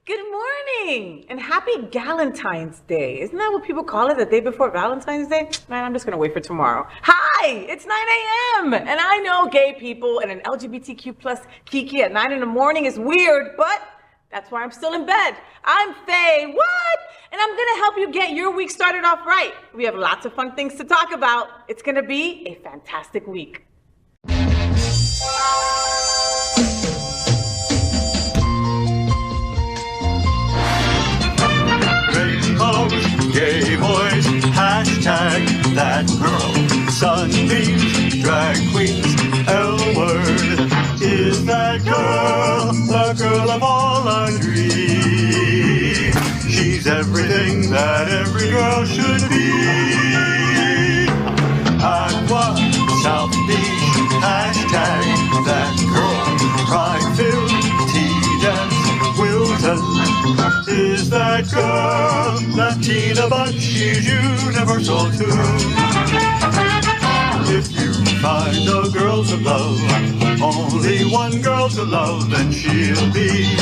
Good morning and happy Galentine's Day. Isn't that what people call it, the day before Valentine's Day? Man, I'm just gonna wait for tomorrow. Hi, it's 9 a.m. and I know gay people and an LGBTQ plus Kiki at 9 in the morning is weird, but that's why I'm still in bed. I'm FayWhat, and I'm gonna help you get your week started off right. We have lots of fun things to talk about. It's gonna be a fantastic week. Gay boys, hashtag that girl. Sunbeams, drag queens, L-word. Is that girl the girl of all our dreams? She's everything that every girl should be. Aqua, South Beach, hashtag that girl. Pride-filled, T-dance, Wilton. Is that girl Latina, but she's universal too. If you find a girl to love, only one girl to love, then she'll be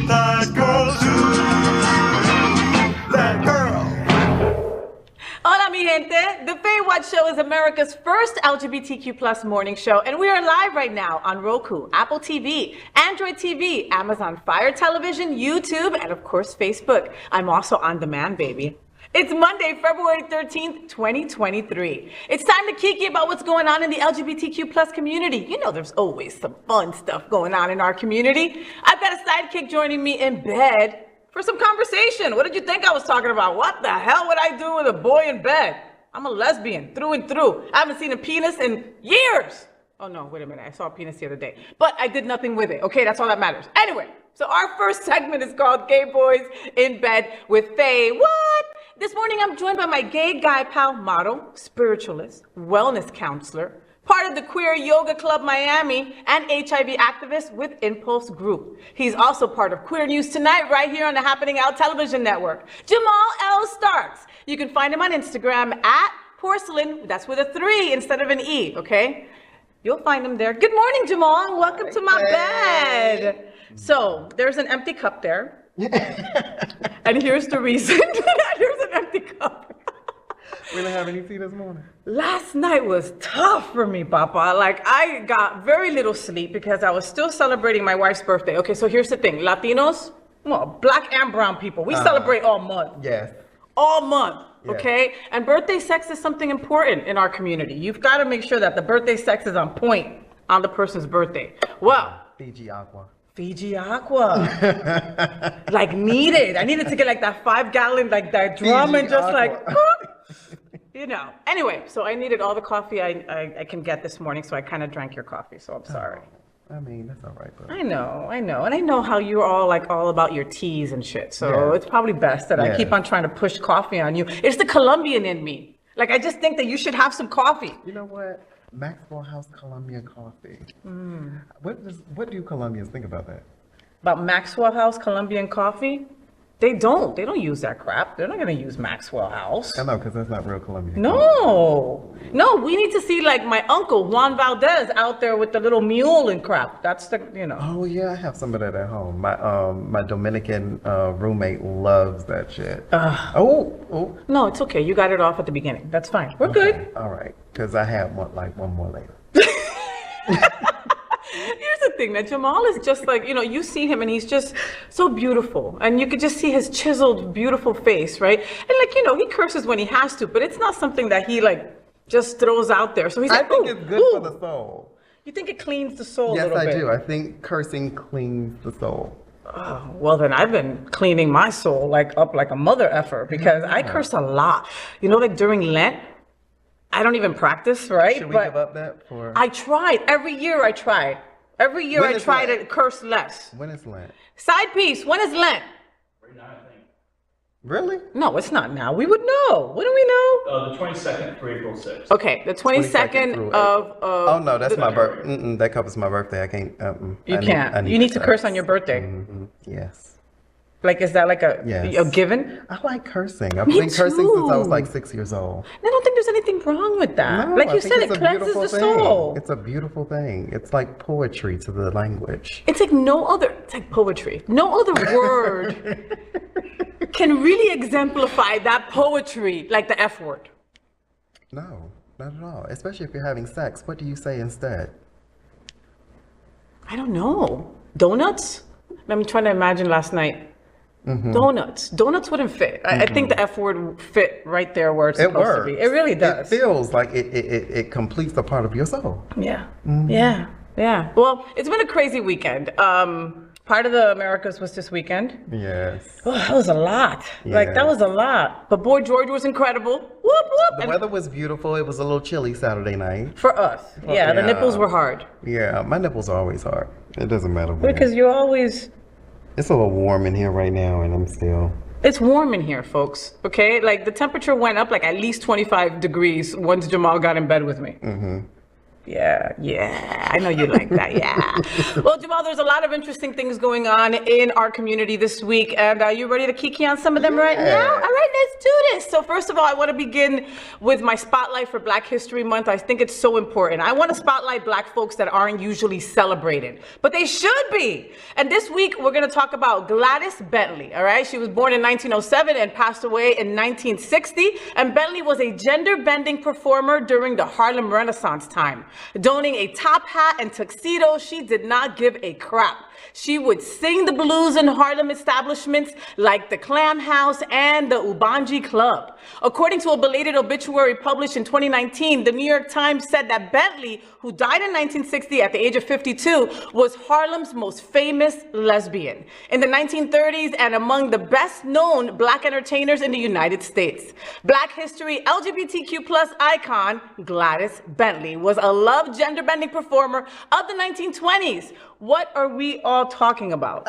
that girl too. That girl. Hola, mi gente. The FayWhat Show is America's first LGBTQ plus morning show, and we are live right now on Roku, Apple TV, Android TV, Amazon Fire Television, YouTube, and of course, Facebook. I'm also on demand, baby. It's Monday, February 13th, 2023. It's time to kiki about what's going on in the LGBTQ plus community. You know there's always some fun stuff going on in our community. I've got a sidekick joining me in bed for some conversation. What did you think I was talking about? What the hell would I do with a boy in bed? I'm a lesbian through and through. I haven't seen a penis in years. Oh no, wait a minute. I saw a penis the other day, but I did nothing with it. Okay, that's all that matters. Anyway, so our first segment is called Gay Boys in Bed with FayWhat. This morning I'm joined by my gay guy pal, model, spiritualist, wellness counselor, part of the Queer Yoga Club Miami, and HIV activist with Impulse Group. He's also part of Queer News Tonight right here on the Happening Out Television Network. Jamal L. Starks. You can find him on Instagram at porcelain, that's with a 3 instead of an E, okay? You'll find him there. Good morning, Jamal. Welcome to my bed. So there's an empty cup there. And here's the reason. Here's an empty cup. We didn't have any tea this morning. Last night was tough for me, Papa. Like, I got very little sleep because I was still celebrating my wife's birthday. Okay, so here's the thing. Latinos, well, black and brown people, we celebrate all month. Yes. All month, Yes. okay? And birthday sex is something important in our community. You've got to make sure that the birthday sex is on point on the person's birthday. Well, Fiji Aqua. Fiji Aqua. Like, needed. I needed to get like that 5-gallon, like that drum Fiji and just Aqua. like, you know. Anyway, so I needed all the coffee I can get this morning, so I kind of drank your coffee, so I'm sorry. I mean, that's all right, though. I know. And I know how you're all about your teas and shit, so Yeah. it's probably best that I keep on trying to push coffee on you. It's the Colombian in me. Like, I just think that you should have some coffee. You know what? Maxwell House Colombian coffee. What do Colombians think about that? About Maxwell House Colombian coffee? They don't use that crap. They're not gonna use Maxwell House. I know, because that's not real Colombian. No, we need to see like my uncle Juan Valdez out there with the little mule and crap. That's the, you know. Oh yeah, I have some of that at home. My Dominican roommate loves that shit. Oh. No, it's okay. You got it off at the beginning. That's fine. We're good. All right, because I have one more later. Here's the thing, that Jamal is just like, you see him and he's just so beautiful. And you could just see his chiseled, beautiful face, right? And like, he curses when he has to, but it's not something that he like just throws out there. So he's like, I think it's good for the soul. You think it cleans the soul a Yes, little bit? I do. I think cursing cleans the soul. Oh, well, then I've been cleaning my soul up like a mother effer because I curse a lot. Like during Lent, I don't even practice, right? Should we give up that for? I tried. Every year I try. Every year I try to curse less. When is Lent? Side piece, when is Lent? Right now, I think. Really? No, it's not now. We would know. When do we know? The 22nd through April 6th. Okay, the 22nd of... Oh, no, that's my birthday. That covers my birthday. I can't... You can't. You need to curse on your birthday. Yes. Like, is that like a Yes. given? I like cursing. I've Me been cursing since I was too. like 6 years old. I don't think there's anything wrong with that. No, Like I you think said, it's it a cleanses beautiful the thing. soul. It's a beautiful thing. It's like poetry to the language. It's like no other, it's like poetry. No other word can really exemplify that poetry like the F word. No, not at all. Especially if you're having sex. What do you say instead? I don't know. Donuts? I'm trying to imagine last night. Donuts. Donuts wouldn't fit. I think the F word would fit right there where it's It supposed works. to be. It really does. It feels like it completes a part of your soul. Yeah. Yeah. Well, it's been a crazy weekend. Part of the Americas was this weekend. Yes. Oh, that was a lot. Like, that was a lot. But boy, George was incredible. Whoop, whoop. The weather was beautiful. It was a little chilly Saturday night. For us. Yeah, the Yeah. nipples were hard. Yeah, my nipples are always hard. It doesn't matter when. Because you always... It's a little warm in here right now, and I'm still... It's warm in here, folks. Okay? Like, the temperature went up like at least 25 degrees once Jamal got in bed with me. Yeah, I know you like that, yeah. Well, Jamal, there's a lot of interesting things going on in our community this week, and are you ready to kiki on some of them right now? All right, let's do this. So first of all, I want to begin with my spotlight for Black History Month. I think it's so important. I want to spotlight Black folks that aren't usually celebrated, but they should be. And this week, we're going to talk about Gladys Bentley, all right? She was born in 1907 and passed away in 1960, and Bentley was a gender-bending performer during the Harlem Renaissance time. Donning a top hat and tuxedo, she did not give a crap. She would sing the blues in Harlem establishments like the Clam House and the Ubangi Club. According to a belated obituary published in 2019, the New York Times said that Bentley, who died in 1960 at the age of 52, was Harlem's most famous lesbian in the 1930s and among the best known Black entertainers in the United States. Black history LGBTQ plus icon Gladys Bentley was a loved gender-bending performer of the 1920s. What are we all talking about?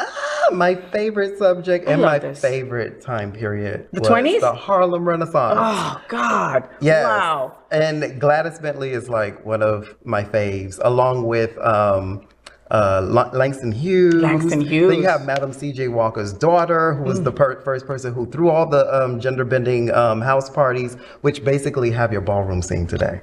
My favorite subject and love my this. favorite time period. The was 20s? The Harlem Renaissance. Oh, God. Yes. Wow. And Gladys Bentley is like one of my faves, along with Langston Hughes. Langston Hughes. Then you have Madam C.J. Walker's daughter, who was the first person who threw all the gender-bending house parties, which basically have your ballroom scene today.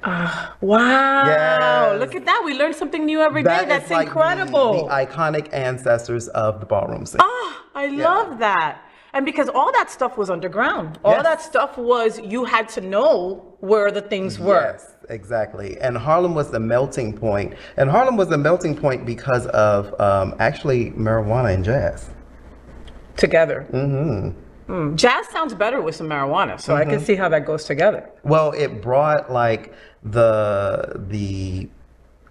Wow. Yes. Look at that. We learn something new every day. That That's is like incredible. the iconic ancestors of the ballroom scene. Oh, I love that. And because all that stuff was underground. All Yes. that stuff was, you had to know where the things were. Yes, exactly. And Harlem was the melting point. And Harlem was the melting point because of actually marijuana and jazz. Together. Jazz sounds better with some marijuana, so I can see how that goes together. Well, it brought like the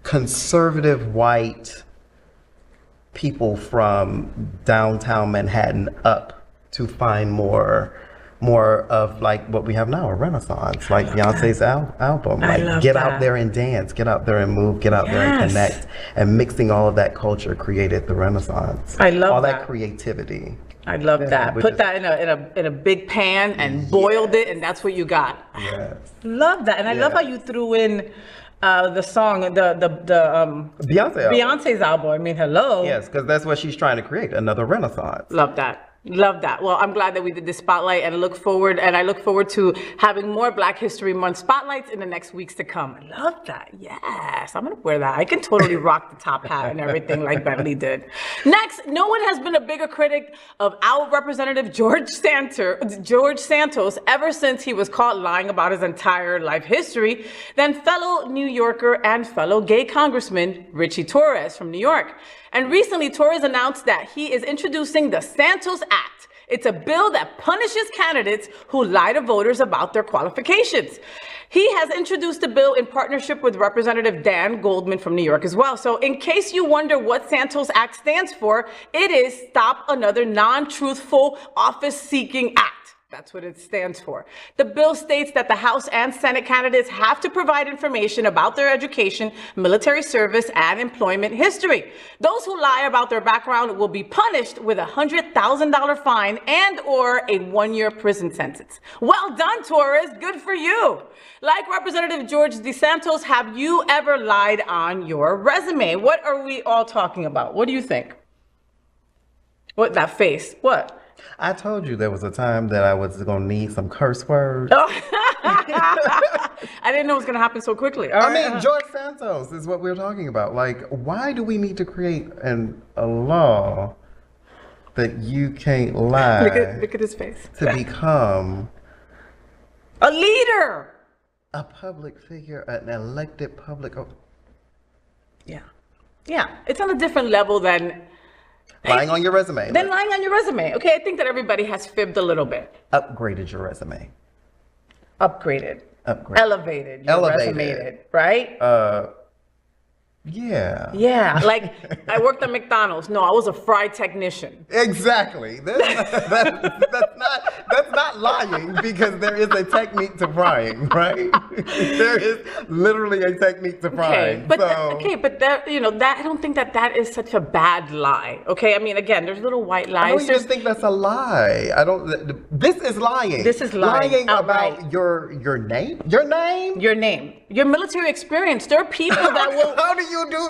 conservative white people from downtown Manhattan up to find more of like what we have now, a renaissance, like Beyonce's album. I Like love get that. out there and dance, get out there and move, get out there and Yes. connect. And mixing all of that culture created the Renaissance. I love all that. that creativity. I love that. which Put is- that in a big pan and boiled it, and that's what you got. Yes. Love that. And I love how you threw in the song, Beyonce. album. Beyonce's album. I mean, hello. Yes, because that's what she's trying to create, another Renaissance. Love that. Love that. Well, I'm glad that we did this spotlight, and I look forward to having more Black History Month spotlights in the next weeks to come. I love that. Yes, I'm gonna wear that. I can totally rock the top hat and everything like Bentley did. Next, no one has been a bigger critic of our Representative George Santos ever since he was caught lying about his entire life history than fellow New Yorker and fellow gay Congressman Richie Torres from New York. And recently, Torres announced that he is introducing the Santos Act. It's a bill that punishes candidates who lie to voters about their qualifications. He has introduced the bill in partnership with Representative Dan Goldman from New York as well. So in case you wonder what Santos Act stands for, it is Stop Another Non-Truthful Office-Seeking Act. That's what it stands for. The bill states that the House and Senate candidates have to provide information about their education, military service, and employment history. Those who lie about their background will be punished with a $100,000 fine and or a 1-year prison sentence. Well done, Torres. Good for you. Like Representative George DeSantos, have you ever lied on your resume? What are we all talking about? What do you think? What, that face? What? I told you there was a time that I was going to need some curse words. I didn't know it was going to happen so quickly. All I right. mean, George Santos is what we're talking about. Like, why do we need to create a law that you can't lie Look at his face. to become A leader. a public figure, an elected public? Yeah. Yeah. It's on a different level than Lying on your resume. lying on your resume. Okay, I think that everybody has fibbed a little bit. Upgraded your resume. Upgraded. Upgrade. Elevated. Your Elevated. resume, right? Yeah. Yeah. Like I worked at McDonald's. No, I was a fry technician. Exactly. That's not lying, because there is a technique to frying, right? There is literally a technique to frying. But that I don't think that is such a bad lie. Okay, I mean, again, there's little white I lies. don't even think that's a lie. I don't. This is lying. This is lying. Lying Outright. about your name. Your name. Your name, your military experience. There are people that will.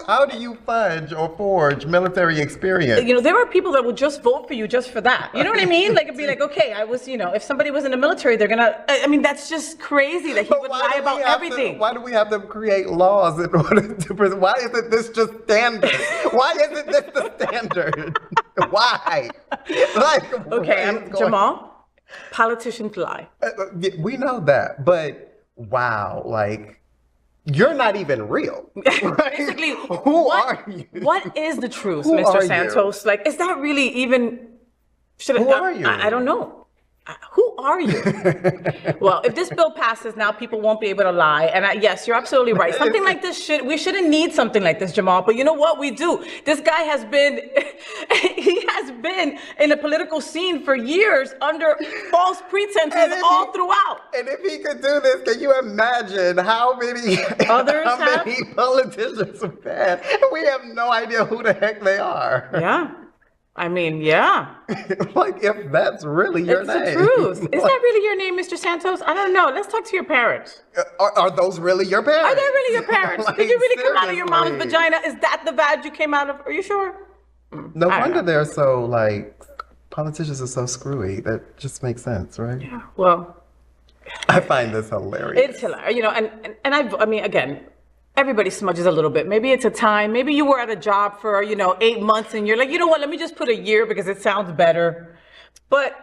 How do you fudge or forge military experience? There are people that will just vote for you just for that. You know what I mean? Like, it'd be like, okay, I was, if somebody was in the military, they're gonna, I mean, that's just crazy that he would lie about everything. Why do we have to create laws in order to why isn't this just standard? Why isn't this the standard? Why? Okay, Jamal, politicians lie. We know that, but wow, like, you're not even real. Right? Basically, who are you? What is the truth, Who Mr. are Santos? Like, is that really even? Who are you? I don't know. Who are you? Well, if this bill passes now, people won't be able to lie. And yes, you're absolutely right. Something like this we shouldn't need something like this, Jamal. But you know what? We do. This guy has been in the political scene for years under false pretenses all throughout. And if he could do this, can you imagine how many politicians have had? We have no idea who the heck they are. Yeah. I mean, yeah. Like, if that's really your name. It's the truth. Is that really your name, Mr. Santos? I don't know. Let's talk to your parents. Are those really your parents? Are they really your parents? Like, Did you really come out of your mom's seriously? vagina? Is that the vag you came out of? Are you sure? No wonder they're so, like, politicians are so screwy. That just makes sense, right? Yeah. Well, I find this hilarious. it's hilarious. And I mean, again, everybody smudges a little bit. Maybe it's a time. Maybe you were at a job for, 8 months and you're like, you know what, let me just put a year because it sounds better. But,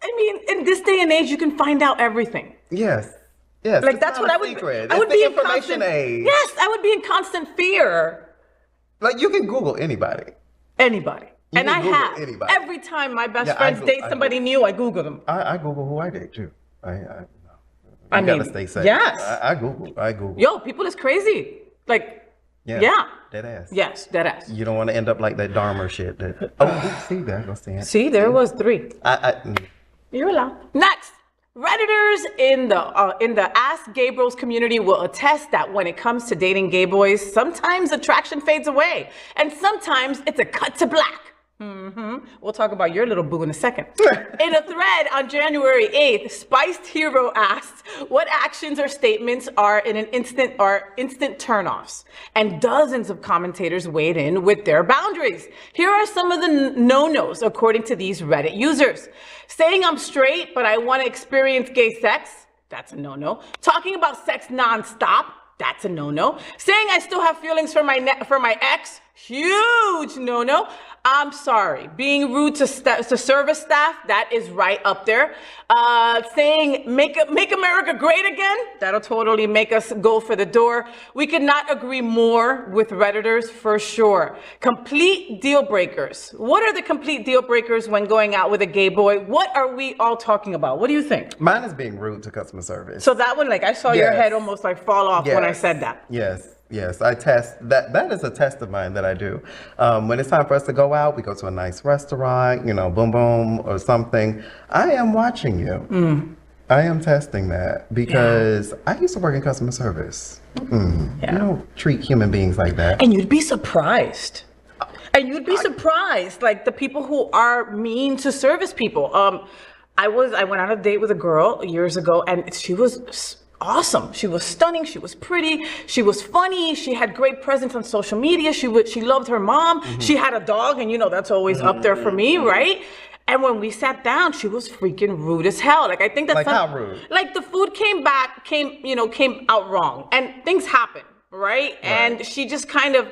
I mean, in this day and age, you can find out everything. Yes. Yes. Like, it's that's not what a I would secret. I would It's be the in information constant, age. Yes, I would be in constant fear. Like, you can Google anybody. Anybody. You and can I Google have. anybody. Every time my best Yeah, friends I date go- somebody new, I Google them. I Google who I date, too. I I gotta mean, stay safe. yes. I Google. Yo, people is crazy. Like, yeah. Dead ass. Yes, dead ass. You don't want to end up like that Dharma shit. See, there goes the answer. See, there was 3. Mm. You're allowed. Next, Redditors in the Ask Gay Bros community will attest that when it comes to dating gay boys, sometimes attraction fades away, and sometimes it's a cut to black. We'll talk about your little boo in a second. In a thread on January 8th, Spiced Hero asked what actions or statements are instant turnoffs, and dozens of commentators weighed in with their boundaries. Here are some of the no-nos according to these Reddit users. Saying I'm straight, but I want to experience gay sex, that's a no-no. Talking about sex nonstop, that's a no-no. Saying I still have feelings for my ex, huge no-no. I'm sorry. Being rude to service staff, that is right up there. Saying make America great again, that'll totally make us go for the door. We could not agree more with Redditors for sure. Complete deal breakers. What are the complete deal breakers when going out with a gay boy? What are we all talking about? What do you think? Mine is being rude to customer service. So that one, like, I saw your Yes. head almost like fall off when I said that. Yes, I test that. That is a test of mine that I do. When it's time for us to go out, we go to a nice restaurant, boom boom or something. I am watching you. I am testing that because I used to work in customer service. You don't treat human beings like that. And you'd be surprised. Like the people who are mean to service people. I went on a date with a girl years ago, and she was awesome. She was stunning. She was pretty. She was funny. She had great presence on social media. She loved her mom. She had a dog, and that's always up there for me, right? And when we sat down, she was freaking rude as hell. Like, I think that's how rude? Like, the food came out wrong, and things happen, right? And she just kind of,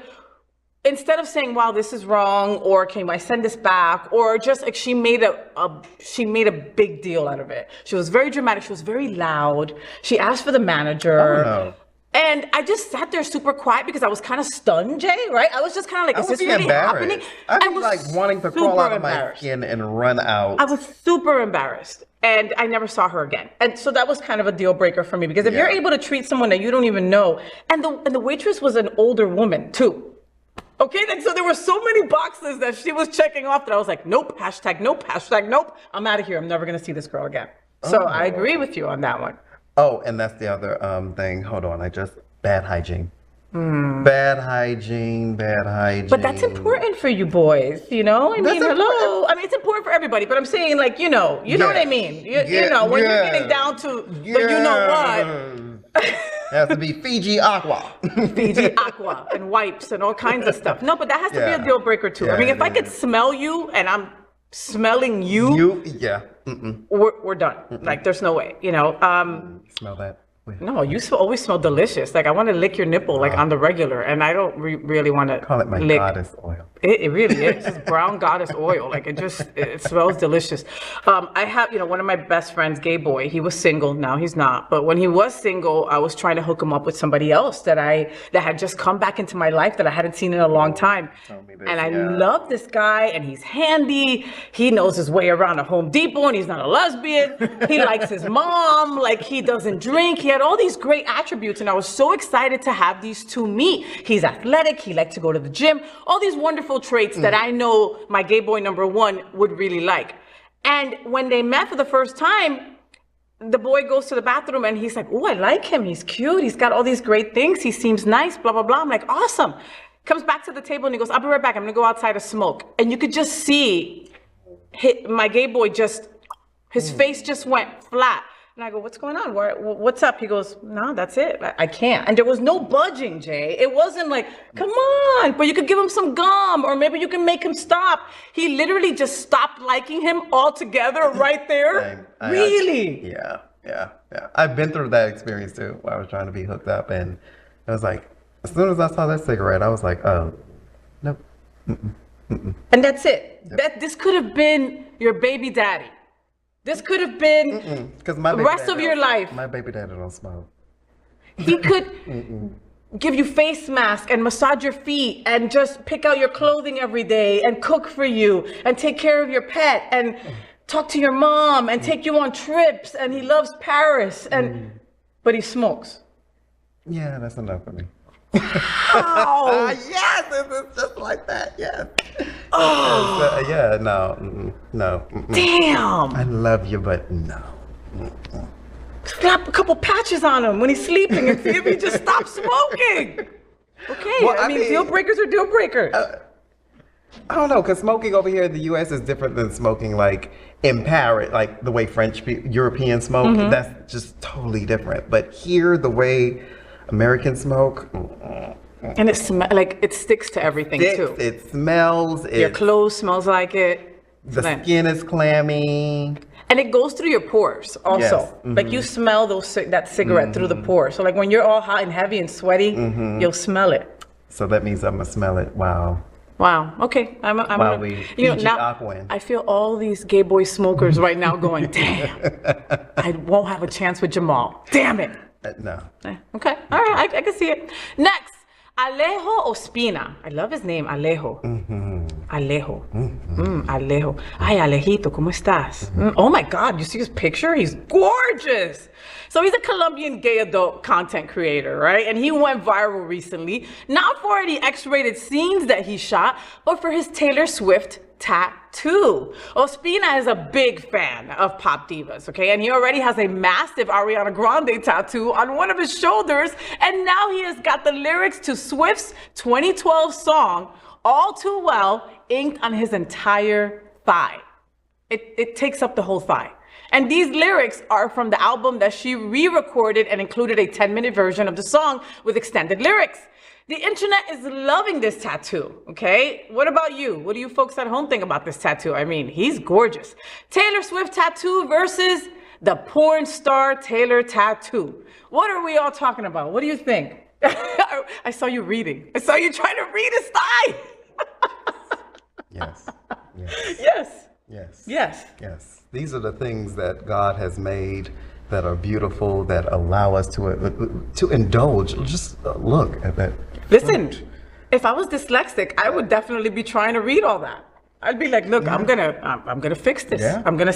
instead of saying, wow, this is wrong, or can I send this back, or just like, she made a big deal out of it. She was very dramatic. She was very loud. She asked for the manager. Oh, no. And I just sat there super quiet because I was kind of stunned, Jay, right? I was just kind of like, is this really happening? I was like wanting to crawl out of my skin and run out. I was super embarrassed, and I never saw her again. And so that was kind of a deal breaker for me, because if you're able to treat someone that you don't even know, and the waitress was an older woman too. Okay, so there were so many boxes that she was checking off that I was like, nope, nope, nope. I'm out of here. I'm never going to see this girl again. So I agree with you on that one. Oh, and that's the other thing. Hold on, bad hygiene. Bad hygiene. But that's important for you boys, I mean, hello. I mean, it's important for everybody, but I'm saying, like, you know what I mean. You know, when you're getting down to the you know what. It has to be Fiji Aqua. Fiji Aqua and wipes and all kinds of stuff. No, but that has to be a deal breaker too. I mean, if I could smell you and I'm smelling you, we're done. Like, there's no way, Smell that. No, you always smell delicious. Like, I want to lick your nipple, like, on the regular, and I don't really want to call it my lick. goddess oil. It really is. It's just brown goddess oil. Like, it smells delicious. I have, one of my best friends, gay boy, he was single. Now he's not. But when he was single, I was trying to hook him up with somebody else that had just come back into my life that I hadn't seen in a long time. And I love this guy, and he's handy. He knows his way around a Home Depot, and he's not a lesbian. He likes his mom. Like, he doesn't drink. He had all these great attributes, and I was so excited to have these two meet. He's athletic. He liked to go to the gym. All these wonderful traits that I know my gay boy number one would really like. And when they met for the first time, the boy goes to the bathroom and he's like, oh, I like him. He's cute. He's got all these great things. He seems nice, blah, blah, blah. I'm like, awesome. Comes back to the table and he goes, I'll be right back. I'm going to go outside to smoke. And you could just see my gay boy his face just went flat. And I go, what's going on? What's up? He goes, no, that's it. I can't. And there was no budging, Jay. It wasn't like, come on, but you could give him some gum, or maybe you can make him stop. He literally just stopped liking him altogether right there. Really? Yeah. I've been through that experience too, where I was trying to be hooked up, and I was like, as soon as I saw that cigarette, I was like, oh, nope. And that's it. Yep. This could have been your baby daddy. This could have been the rest of your life. My baby daddy don't smoke. He could give you face mask and massage your feet and just pick out your clothing every day and cook for you and take care of your pet and talk to your mom and take you on trips, and he loves Paris, but he smokes. Yeah, that's enough for me. Wow. Yes, it's just like that. Yes. Oh. No. Damn. I love you, but no. Slap a couple patches on him when he's sleeping and see if he just stops smoking. Okay, well, I mean, deal breakers are deal breakers. I don't know, because smoking over here in the U.S. is different than smoking like in Paris, like the way Europeans smoke. That's just totally different. But here, the way Americans smoke, and it sticks to everything too. It smells. Your clothes smells like it. The skin is clammy. And it goes through your pores also. Yes. Like, you smell that cigarette through the pores. So like when you're all hot and heavy and sweaty, you'll smell it. So that means I'm gonna smell it. Wow. Okay. I feel all these gay boy smokers right now going, damn, I won't have a chance with Jamal. Damn it. No. Okay. All right. I can see it. Next, Alejo Ospina. I love his name, Alejo. Alejo. Alejo. Ay, Alejito, ¿cómo estás? Oh my God, you see his picture? He's gorgeous. So he's a Colombian gay adult content creator, right? And he went viral recently, not for any X-rated scenes that he shot, but for his Taylor Swift tattoo. Ospina is a big fan of pop divas, okay? And he already has a massive Ariana Grande tattoo on one of his shoulders. And now he has got the lyrics to Swift's 2012 song, All Too Well, inked on his entire thigh. It takes up the whole thigh. And these lyrics are from the album that she re-recorded and included a 10-minute version of the song with extended lyrics. The internet is loving this tattoo, okay? What about you? What do you folks at home think about this tattoo? I mean, he's gorgeous. Taylor Swift tattoo versus the porn star Taylor tattoo. What are we all talking about? What do you think? I saw you reading. I saw you trying to read his thigh. Yes. Yes. Yes. Yes. Yes. These are the things that God has made that are beautiful, that allow us to indulge. Just look at that. Listen, if I was dyslexic, I would definitely be trying to read all that. I'd be like, look, I'm gonna fix this. Yeah. I'm gonna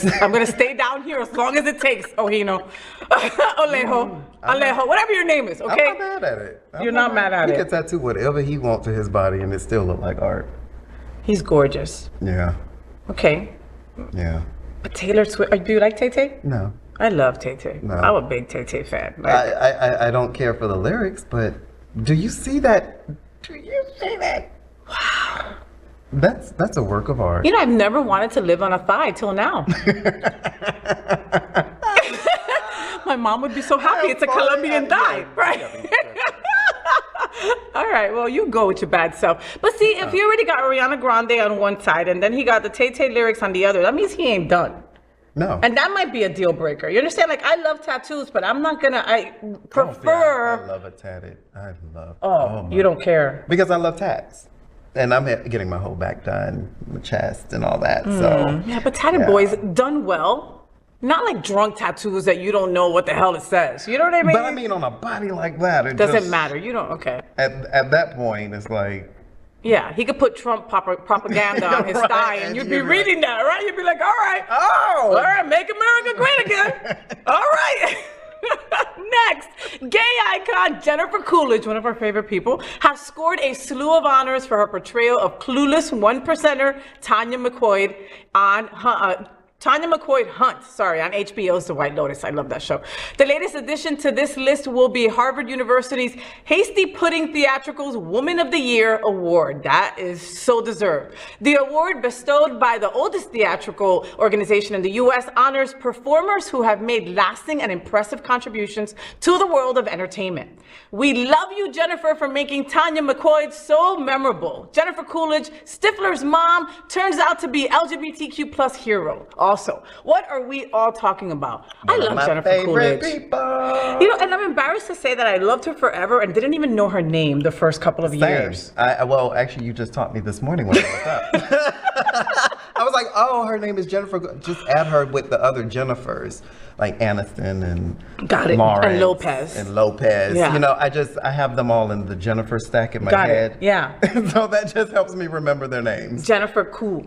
stay down here as long as it takes. Ojino, Alejo, whatever your name is. Okay. I'm not mad at it. You're not mad at He it. can tattoo whatever he wants to his body, and it still look like art. He's gorgeous. Yeah. Okay. Yeah. But Taylor Swift, do you like Tay-Tay? No. I love Tay-Tay. No. I'm a big Tay-Tay fan. Like, I don't care for the lyrics, but do you see that? Do you see that? Wow. That's a work of art. you know, I've never wanted to live on a thigh till now. My mom would be so happy. It's a Colombian dye, right? All right, well, you go with your bad self. But see, if he already got Ariana Grande on one side and then he got the Tay-Tay lyrics on the other, that means he ain't done. No. And that might be a deal breaker. You understand? Like, I love tattoos, but I'm not gonna, I prefer. I love a tatted. I love. Oh, you don't care. Because I love tats. And I'm getting my whole back done, my chest and all that. So Yeah, but tatted boys done well. Not like drunk tattoos that you don't know what the hell it says. You know what I mean? But I mean, on a body like that, it doesn't just, matter. You don't, okay. At that point, it's like. Yeah, he could put Trump propaganda on his Right, thigh and and you'd you'd be be reading that, right? You'd be like, all right. Oh! All right, make America great again. All right. Next, gay icon Jennifer Coolidge, one of our favorite people, has scored a slew of honors for her portrayal of clueless one percenter Tanya McCoy on Tanya McCoy Hunt, on HBO's The White Lotus. I love that show. The latest addition to this list will be Harvard University's Hasty Pudding Theatrical's Woman of the Year Award. That is so deserved. The award, bestowed by the oldest theatrical organization in the U.S., honors performers who have made lasting and impressive contributions to the world of entertainment. We love you, Jennifer, for making Tanya McCoy so memorable. Jennifer Coolidge, Stifler's mom, turns out to be LGBTQ plus hero. Also, what are we all talking about? I love Jennifer Coolidge. People. You know, and I'm embarrassed to say that I loved her forever and didn't even know her name the first couple of years. Well, actually, you just taught me this morning when I woke up. I was like, oh, her name is Jennifer. Just add her with the other Jennifers, like Aniston and Got it. Lawrence And Lopez. And Lopez. Yeah. You know, I have them all in the Jennifer stack in my Got head. it. Yeah. So that just helps me remember their names. Jennifer Cool.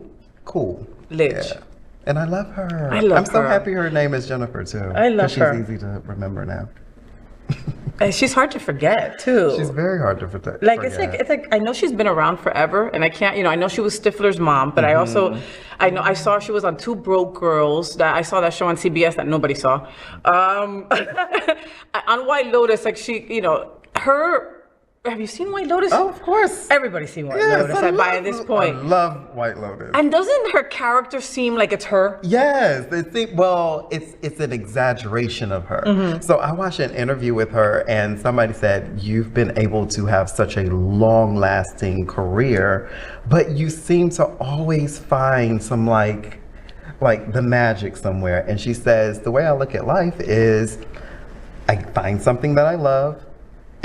Lidge. Yeah. And I love her. I love I'm so her. happy her name is Jennifer too. I love 'cause her. She's easy to remember now. And she's hard to forget too. She's very hard to forget. Like it's like I know she's been around forever, and I can't, you know, I know she was Stifler's mom, but I also, I saw she was on Two Broke Girls. That I saw that show on CBS that nobody saw. On White Lotus, like she, you know, her. Have you seen White Lotus? Oh, of course. Everybody's seen White Lotus by this point. I love White Lotus. And doesn't her character seem like it's her? Yes, it's an exaggeration of her. So I watched an interview with her, and somebody said, "You've been able to have such a long-lasting career, but you seem to always find some like the magic somewhere." And she says, "The way I look at life is, I find something that I love,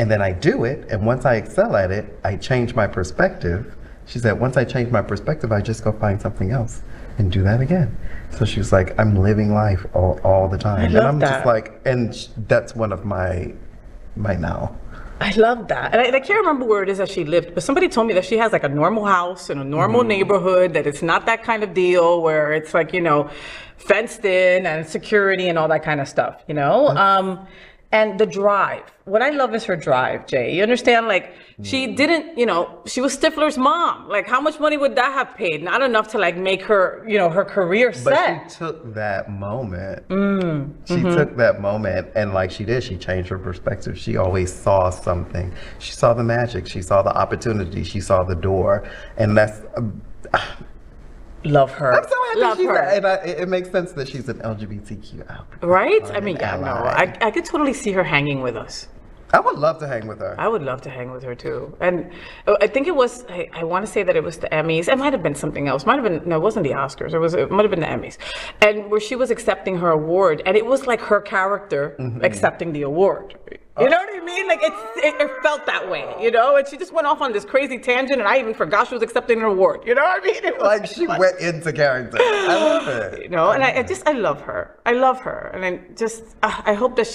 and then I do it, and once I excel at it, I change my perspective." She said, once I change my perspective, I just go find something else and do that again. So she was like, I'm living life all the time. I love and I'm that. just like, that's one of my now. I love that. And I can't remember where it is that she lived, but somebody told me that she has like a normal house in a normal neighborhood, that it's not that kind of deal where it's like, you know, fenced in and security and all that kind of stuff, you know? And the drive. What I love is her drive, Jay. You understand? Like, she didn't, you know, she was Stifler's mom. Like, how much money would that have paid? Not enough to, like, make her, you know, her career set. But she took that moment. She took that moment, and like she did, she changed her perspective. She always saw something. She saw the magic. She saw the opportunity. She saw the door. And that's... Love her. I'm so happy Love she's her. and it makes sense that she's an LGBTQ ally. Right? I mean, yeah, no, ally. I could totally see her hanging with us. I would love to hang with her. I would love to hang with her too. And I think it was, I want to say that it was the Emmys. It might have been something else. Might have been, no, it wasn't the Oscars. It might have been the Emmys. And where she was accepting her award. And it was like her character accepting the award. You know what I mean? Like it felt that way, you know? And she just went off on this crazy tangent and I even forgot she was accepting an award. You know what I mean? It was Like she went into character. I love it. You know, and I love her. I love her. And I hope that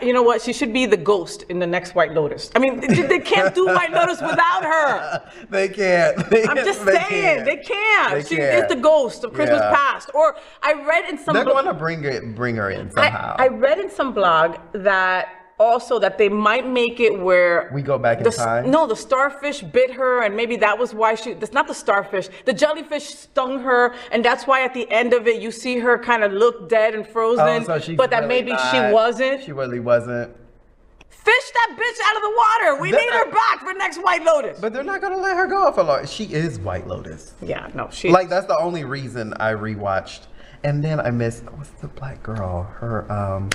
you know what? She should be the ghost in the next White Lotus. I mean, they can't do White Lotus without her. They can't. I'm just saying, they can't. She is the ghost of Christmas past. Or I read in some They're going to bring her in somehow. I read in some blog that also that they might make it where we go back in time. No, the starfish bit her, and maybe that was why that's not the starfish. The jellyfish stung her, and that's why at the end of it you see her kind of look dead and frozen. Oh, so but that really maybe she wasn't. She really wasn't. Fish that bitch out of the water. We need her back for next White Lotus. But they're not gonna let her go for long. She is White Lotus. Yeah, no, she. Like that's the only reason I rewatched. And then I missed what's the black girl? Her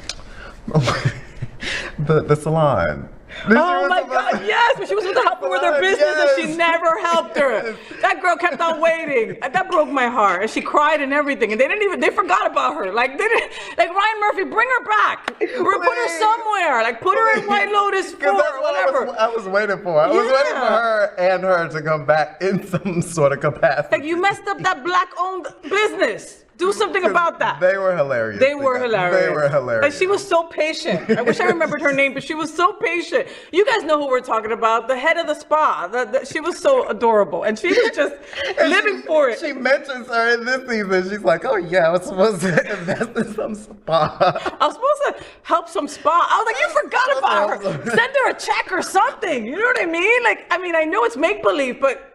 the salon. Oh my God, yes, but she was with the helper with her business and she never helped her. That girl kept on waiting. That broke my heart. And she cried and everything. And they forgot about her. Like Ryan Murphy, bring her back. Put her somewhere. Like put her in White Lotus 4 or whatever. I was waiting for. I was waiting for her and her to come back in some sort of capacity. Like you messed up that black-owned business. Do something about that. They were hilarious. They were hilarious. Like she was so patient. I wish I remembered her name, but she was so patient. You guys know who we're talking about. The head of the spa. She was so adorable. And she was just living for it. She mentions her in this season. She's like, oh yeah, I was supposed to invest in some spa. I was supposed to help some spa. I was like, you forgot about her. Send her a check or something. You know what I mean? Like, I mean, I know it's make-believe, but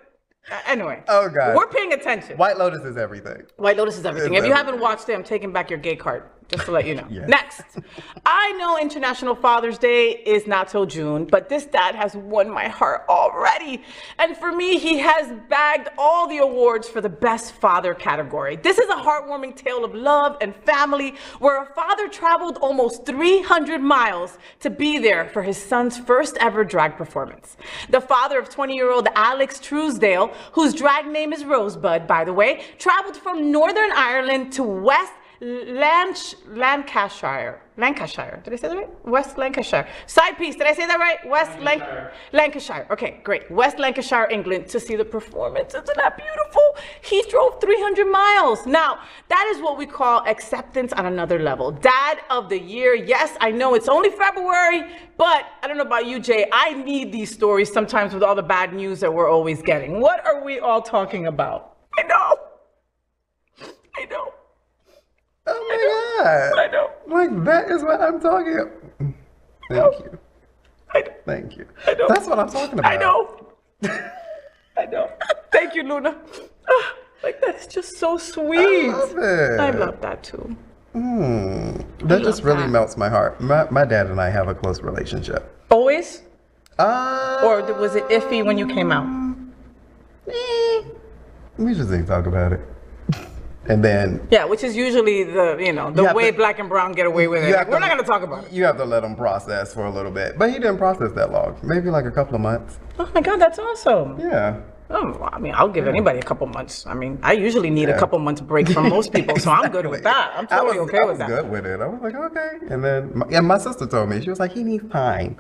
anyway. Oh God. We're paying attention. White Lotus is everything. White Lotus is everything. If you haven't watched it, I'm taking back your gay card. Just to let you know. Yes. Next. I know International Father's Day is not till June, but this dad has won my heart already. And for me, he has bagged all the awards for the best father category. This is a heartwarming tale of love and family where a father traveled almost 300 miles to be there for his son's first ever drag performance. The father of 20-year-old Alex Truesdale, whose drag name is Rosebud, by the way, traveled from Northern Ireland to West Lancashire. Did I say that right? West Lancashire. Side piece. Did I say that right? Lancashire. Okay, great. West Lancashire, England, to see the performance. Isn't that beautiful? He drove 300 miles. Now, that is what we call acceptance on another level. Dad of the year. Yes, I know it's only February, but I don't know about you, Jay. I need these stories sometimes with all the bad news that we're always getting. What are we all talking about? I know. Oh my God. I know. Like that is what I'm talking about. Thank you. I know. Thank you. I know. That's what I'm talking about. I know. I know. Thank you, Luna. Like that is just so sweet. I love it. I love that too. That just really melts my heart. My dad and I have a close relationship. Always? Or was it iffy when you came out? We just didn't talk about it. And then which is usually the way black and brown get away with it. Like, we're not gonna talk about it. You have to let him process for a little bit, but he didn't process that long. Maybe like a couple of months. Oh my God, that's awesome. Yeah. Oh, I mean, I'll give anybody a couple months. I mean, I usually need a couple months break from most people, so I'm good with that. I'm totally okay with that. I was good with it. I was like, okay. And then my sister told me, she was like, he needs time.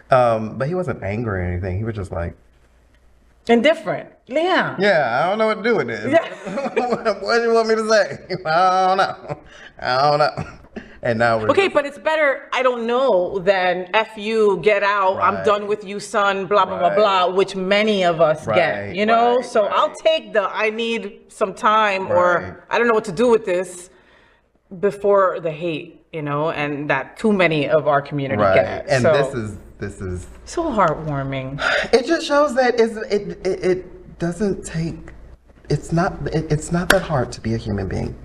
But he wasn't angry or anything. He was just like, indifferent. Yeah. Yeah, I don't know what to do with this. Yeah. What do you want me to say? I don't know. And now we're okay, but it's better, I don't know, than F you, get out, right. I'm done with you, son, blah, blah, blah, blah, which many of us get, you know? So I'll take the I need some time or I don't know what to do with this before the hate, you know, and that too many of our community get. And so, this is so heartwarming. It just shows that it doesn't take, it's not that hard to be a human being.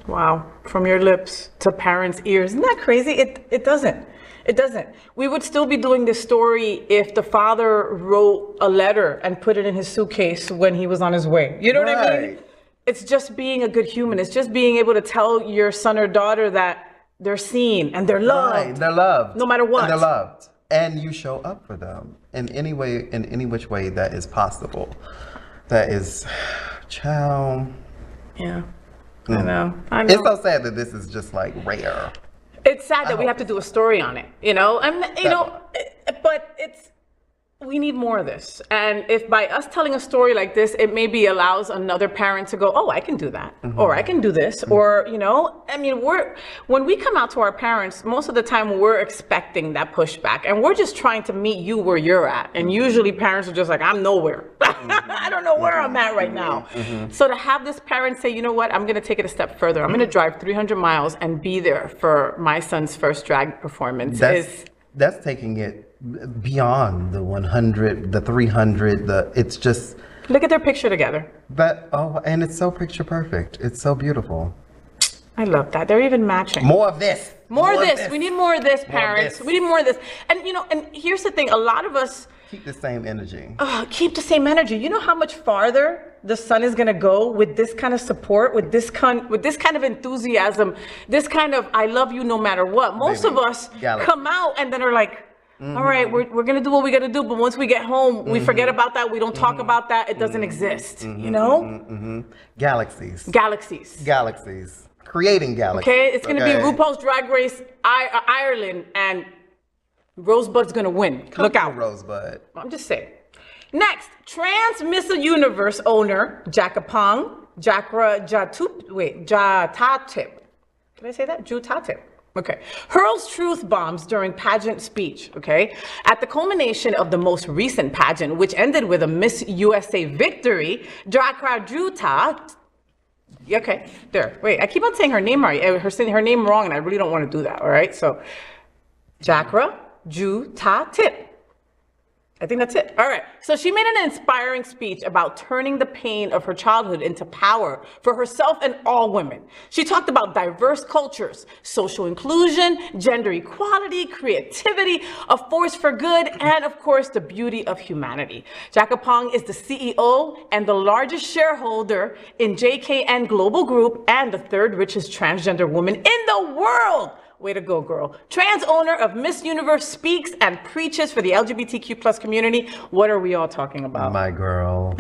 Wow, from your lips to parents' ears. Isn't that crazy? It doesn't. It doesn't. We would still be doing this story if the father wrote a letter and put it in his suitcase when he was on his way. You know what I mean? it's just being a good human. It's just being able to tell your son or daughter that they're seen and they're loved. Right, they're loved. No matter what. And they're loved. And you show up for them in any way, in any which way that is possible. That is, child. Yeah. I know. It's so sad that this is just like rare. It's sad that we have to do a story on it, you know? But we need more of this. And if by us telling a story like this, it maybe allows another parent to go, oh, I can do that. Or I can do this. Or, when we come out to our parents, most of the time we're expecting that pushback. And we're just trying to meet you where you're at. And usually parents are just like, I'm nowhere. I don't know where I'm at right now. So to have this parent say, you know what, I'm going to take it a step further. I'm going to drive 300 miles and be there for my son's first drag performance. That's taking it beyond the 100, the 300, it's just... Look at their picture together. And it's so picture perfect. It's so beautiful. I love that. They're even matching. More of this. More of this. We need more of this, parents. We need more of this. And, and here's the thing. A lot of us... Keep the same energy. Keep the same energy. You know how much farther the son is going to go with this kind of support, with this kind of enthusiasm, this kind of I love you no matter what. Most of us come out and then are like, all right, we're going to do what we got to do. But once we get home, we forget about that. We don't talk about that. It doesn't exist, you know? Galaxies. Creating galaxies. Okay, it's going to be RuPaul's Drag Race Ireland, and Rosebud's going to win. Look out. Rosebud. I'm just saying. Next, trans Miss Universe owner, Jakapong Jatatip. Did I say that? Jutatip. Okay. Hurls truth bombs during pageant speech, okay? At the culmination of the most recent pageant, which ended with a Miss USA victory, Jakra Juta. Okay, there. Wait, I keep on saying her name right. Her name wrong, and I really don't want to do that, all right? So, Jakra Jutatip. I think that's it. All right. So she made an inspiring speech about turning the pain of her childhood into power for herself and all women. She talked about diverse cultures, social inclusion, gender equality, creativity, a force for good, and of course, the beauty of humanity. Jakapong is the CEO and the largest shareholder in JKN Global Group and the third richest transgender woman in the world. Way to go, girl. Trans owner of Miss Universe speaks and preaches for the LGBTQ plus community. What are we all talking about? My girl.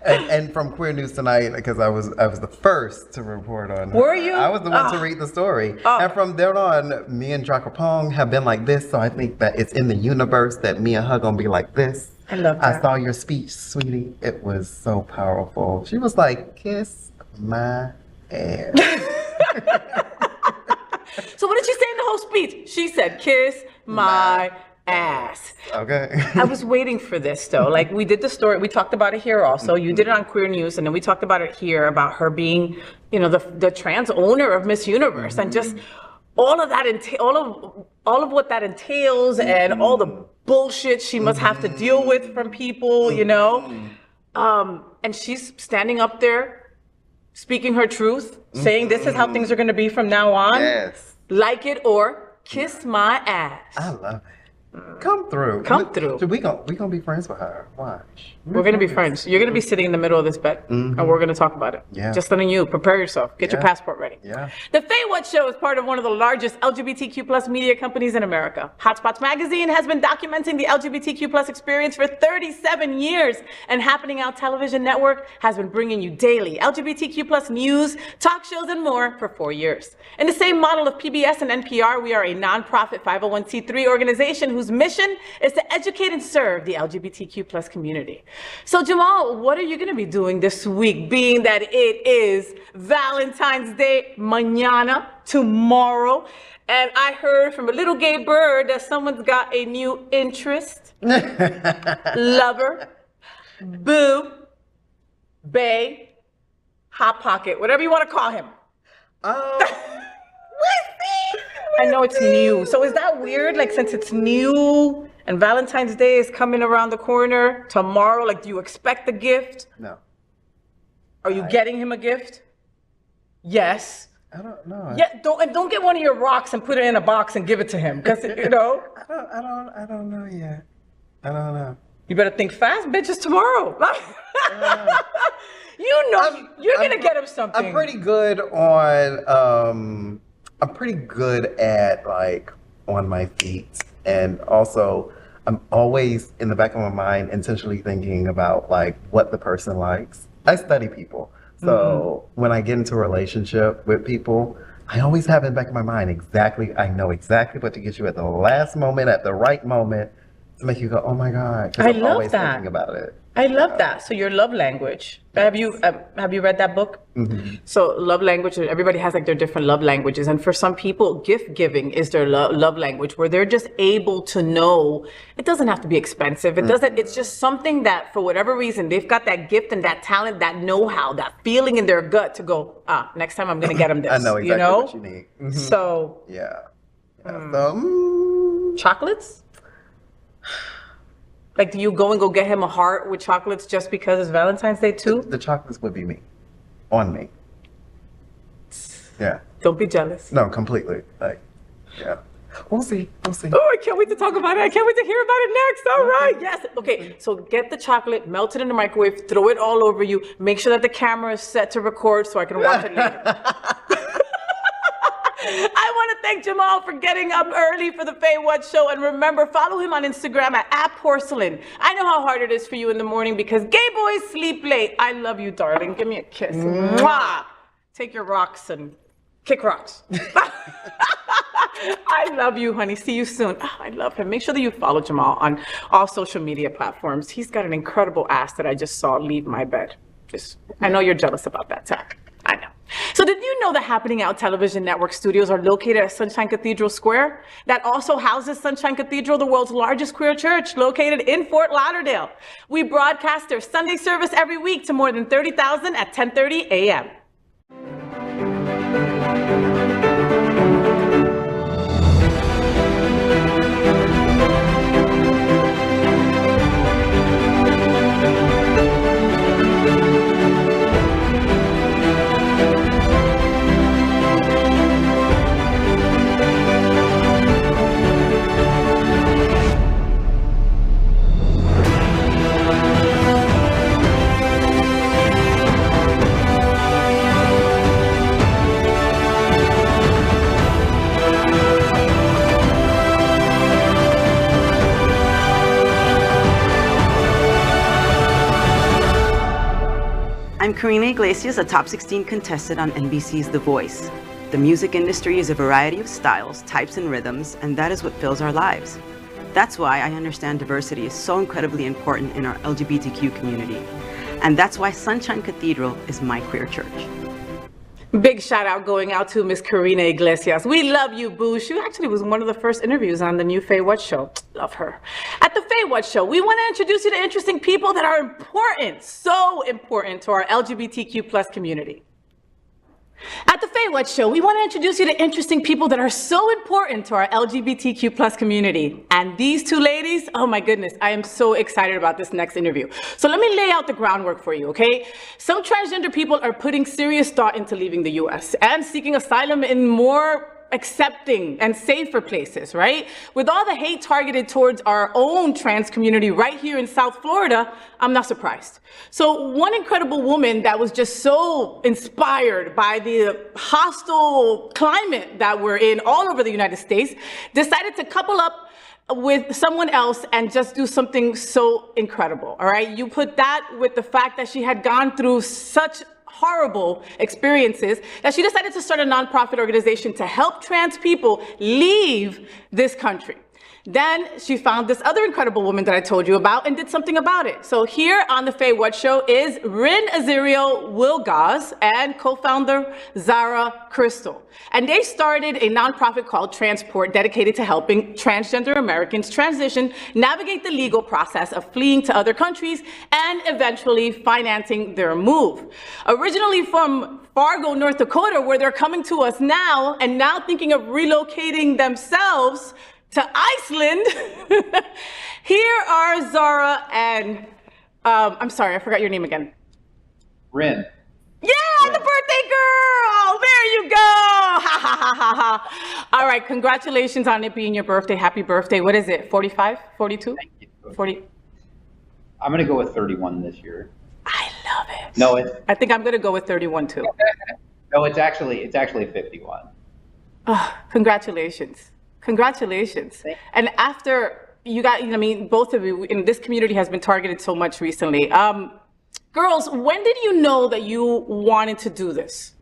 And from Queer News Tonight, because I was the first to report on her. Were you? I was the one to read the story. And from there on, me and Jakapong have been like this, so I think that it's in the universe that me and her gonna be like this. I love that. I saw your speech, sweetie. It was so powerful. She was like, kiss my ass. So what did she say in the whole speech? She said, kiss my ass. Okay. I was waiting for this though. Like we did the story, we talked about it here also. You did it on Queer News, and then we talked about it here about her being, the trans owner of Miss Universe, and just all of that, all of what that entails, and all the bullshit she must have to deal with from people, and she's standing up there, speaking her truth, saying this is how things are going to be from now on. Yes. Like it or kiss my ass. I love it. Come through. We gonna be friends with her. Watch. We're gonna be friends. You're gonna be sitting in the middle of this bed, and we're gonna talk about it. Yeah. Just letting you prepare yourself. Get your passport ready. Yeah. The FayWhat show is part of one of the largest LGBTQ plus media companies in America. Hotspots Magazine has been documenting the LGBTQ plus experience for 37 years, and Happening Out Television Network has been bringing you daily LGBTQ plus news, talk shows, and more for 4 years. In the same model of PBS and NPR, we are a nonprofit 501c3 organization whose mission is to educate and serve the LGBTQ plus community. So Jamal, what are you going to be doing this week, being that it is Valentine's Day mañana, tomorrow, and I heard from a little gay bird that someone's got a new interest, lover, boo, bae, hot pocket, whatever you want to call him. I know it's new. So is that weird? Like, since it's new and Valentine's Day is coming around the corner tomorrow, like, do you expect a gift? No. Are you getting him a gift? Yes. I don't know. Yeah. Don't get one of your rocks and put it in a box and give it to him, because I don't know yet. I don't know. You better think fast, bitch. It's tomorrow. You know, you're gonna get him something. I'm pretty good on. I'm pretty good at like on my feet, and also I'm always in the back of my mind intentionally thinking about like what the person likes. I study people, so when I get into a relationship with people, I always have in the back of my mind I know exactly what to get you at the last moment, at the right moment, to make you go, oh my God. 'Cause I'm always thinking about it. I love that. So your love language. Have you read that book? Mm-hmm. So love language, everybody has like their different love languages. And for some people, gift giving is their love language, where they're just able to know it doesn't have to be expensive. It doesn't, it's just something that for whatever reason, they've got that gift and that talent, that know-how, that feeling in their gut to go, next time I'm going to get them this. I know exactly what you need. Mm-hmm. So. Yeah. Chocolates? Like, do you go get him a heart with chocolates just because it's Valentine's Day too? The chocolates would be me. On me. Yeah. Don't be jealous. No, completely. Like, yeah. We'll see. We'll see. Oh, I can't wait to talk about it. I can't wait to hear about it next. All right. Yes. Okay. So get the chocolate, melt it in the microwave, throw it all over you. Make sure that the camera is set to record so I can watch it later. I want to thank Jamal for getting up early for the FayWhat show. And remember, follow him on Instagram at @porcelain. I know how hard it is for you in the morning because gay boys sleep late. I love you, darling. Give me a kiss. Mwah! Take your rocks and kick rocks. I love you, honey. See you soon. Oh, I love him. Make sure that you follow Jamal on all social media platforms. He's got an incredible ass that I just saw leave my bed. I know you're jealous about that, Zach. I know. So did you know the Happening Out Television Network studios are located at Sunshine Cathedral Square? That also houses Sunshine Cathedral, the world's largest queer church, located in Fort Lauderdale. We broadcast their Sunday service every week to more than 30,000 at 10:30 a.m. I'm Karina Iglesias, a top 16 contestant on NBC's The Voice. The music industry is a variety of styles, types, and rhythms, and that is what fills our lives. That's why I understand diversity is so incredibly important in our LGBTQ community. And that's why Sunshine Cathedral is my queer church. Big shout out going out to Miss Karina Iglesias. We love you, boo. She actually was one of the first interviews on the new FayWhat show. Love her. At the FayWhat show, we want to introduce you to interesting people that are important, so important to our LGBTQ plus community. At the FayWhat show, we want to introduce you to interesting people that are so important to our LGBTQ plus community. And these two ladies, oh my goodness, I am so excited about this next interview. So let me lay out the groundwork for you, okay? Some transgender people are putting serious thought into leaving the US and seeking asylum in more accepting and safer places, right? With all the hate targeted towards our own trans community right here in South Florida, I'm not surprised. So one incredible woman that was just so inspired by the hostile climate that we're in all over the United States decided to couple up with someone else and just do something so incredible, all right? You put that with the fact that she had gone through such horrible experiences that she decided to start a nonprofit organization to help trans people leave this country. Then she found this other incredible woman that I told you about and did something about it. So here on the FayWhat show is Rynn WIlloughs and co-founder Zara Crystal. And they started a nonprofit called Transport, dedicated to helping transgender Americans transition, navigate the legal process of fleeing to other countries, and eventually financing their move. Originally from Fargo, North Dakota, where they're coming to us now, and now thinking of relocating themselves to Iceland. Here are Zara and, I'm sorry, I forgot your name again. Rynn. Yeah, the birthday girl! There you go! Ha ha ha ha ha. All right, congratulations on it being your birthday. Happy birthday. What is it, 45, 42? Thank you. 40. I'm going to go with 31 this year. I No, it's I think I'm gonna go with 31 too. no, it's actually 51. Oh, congratulations. Congratulations. And after you got, I mean, both of you in this community has been targeted so much recently. Girls, when did you know that you wanted to do this?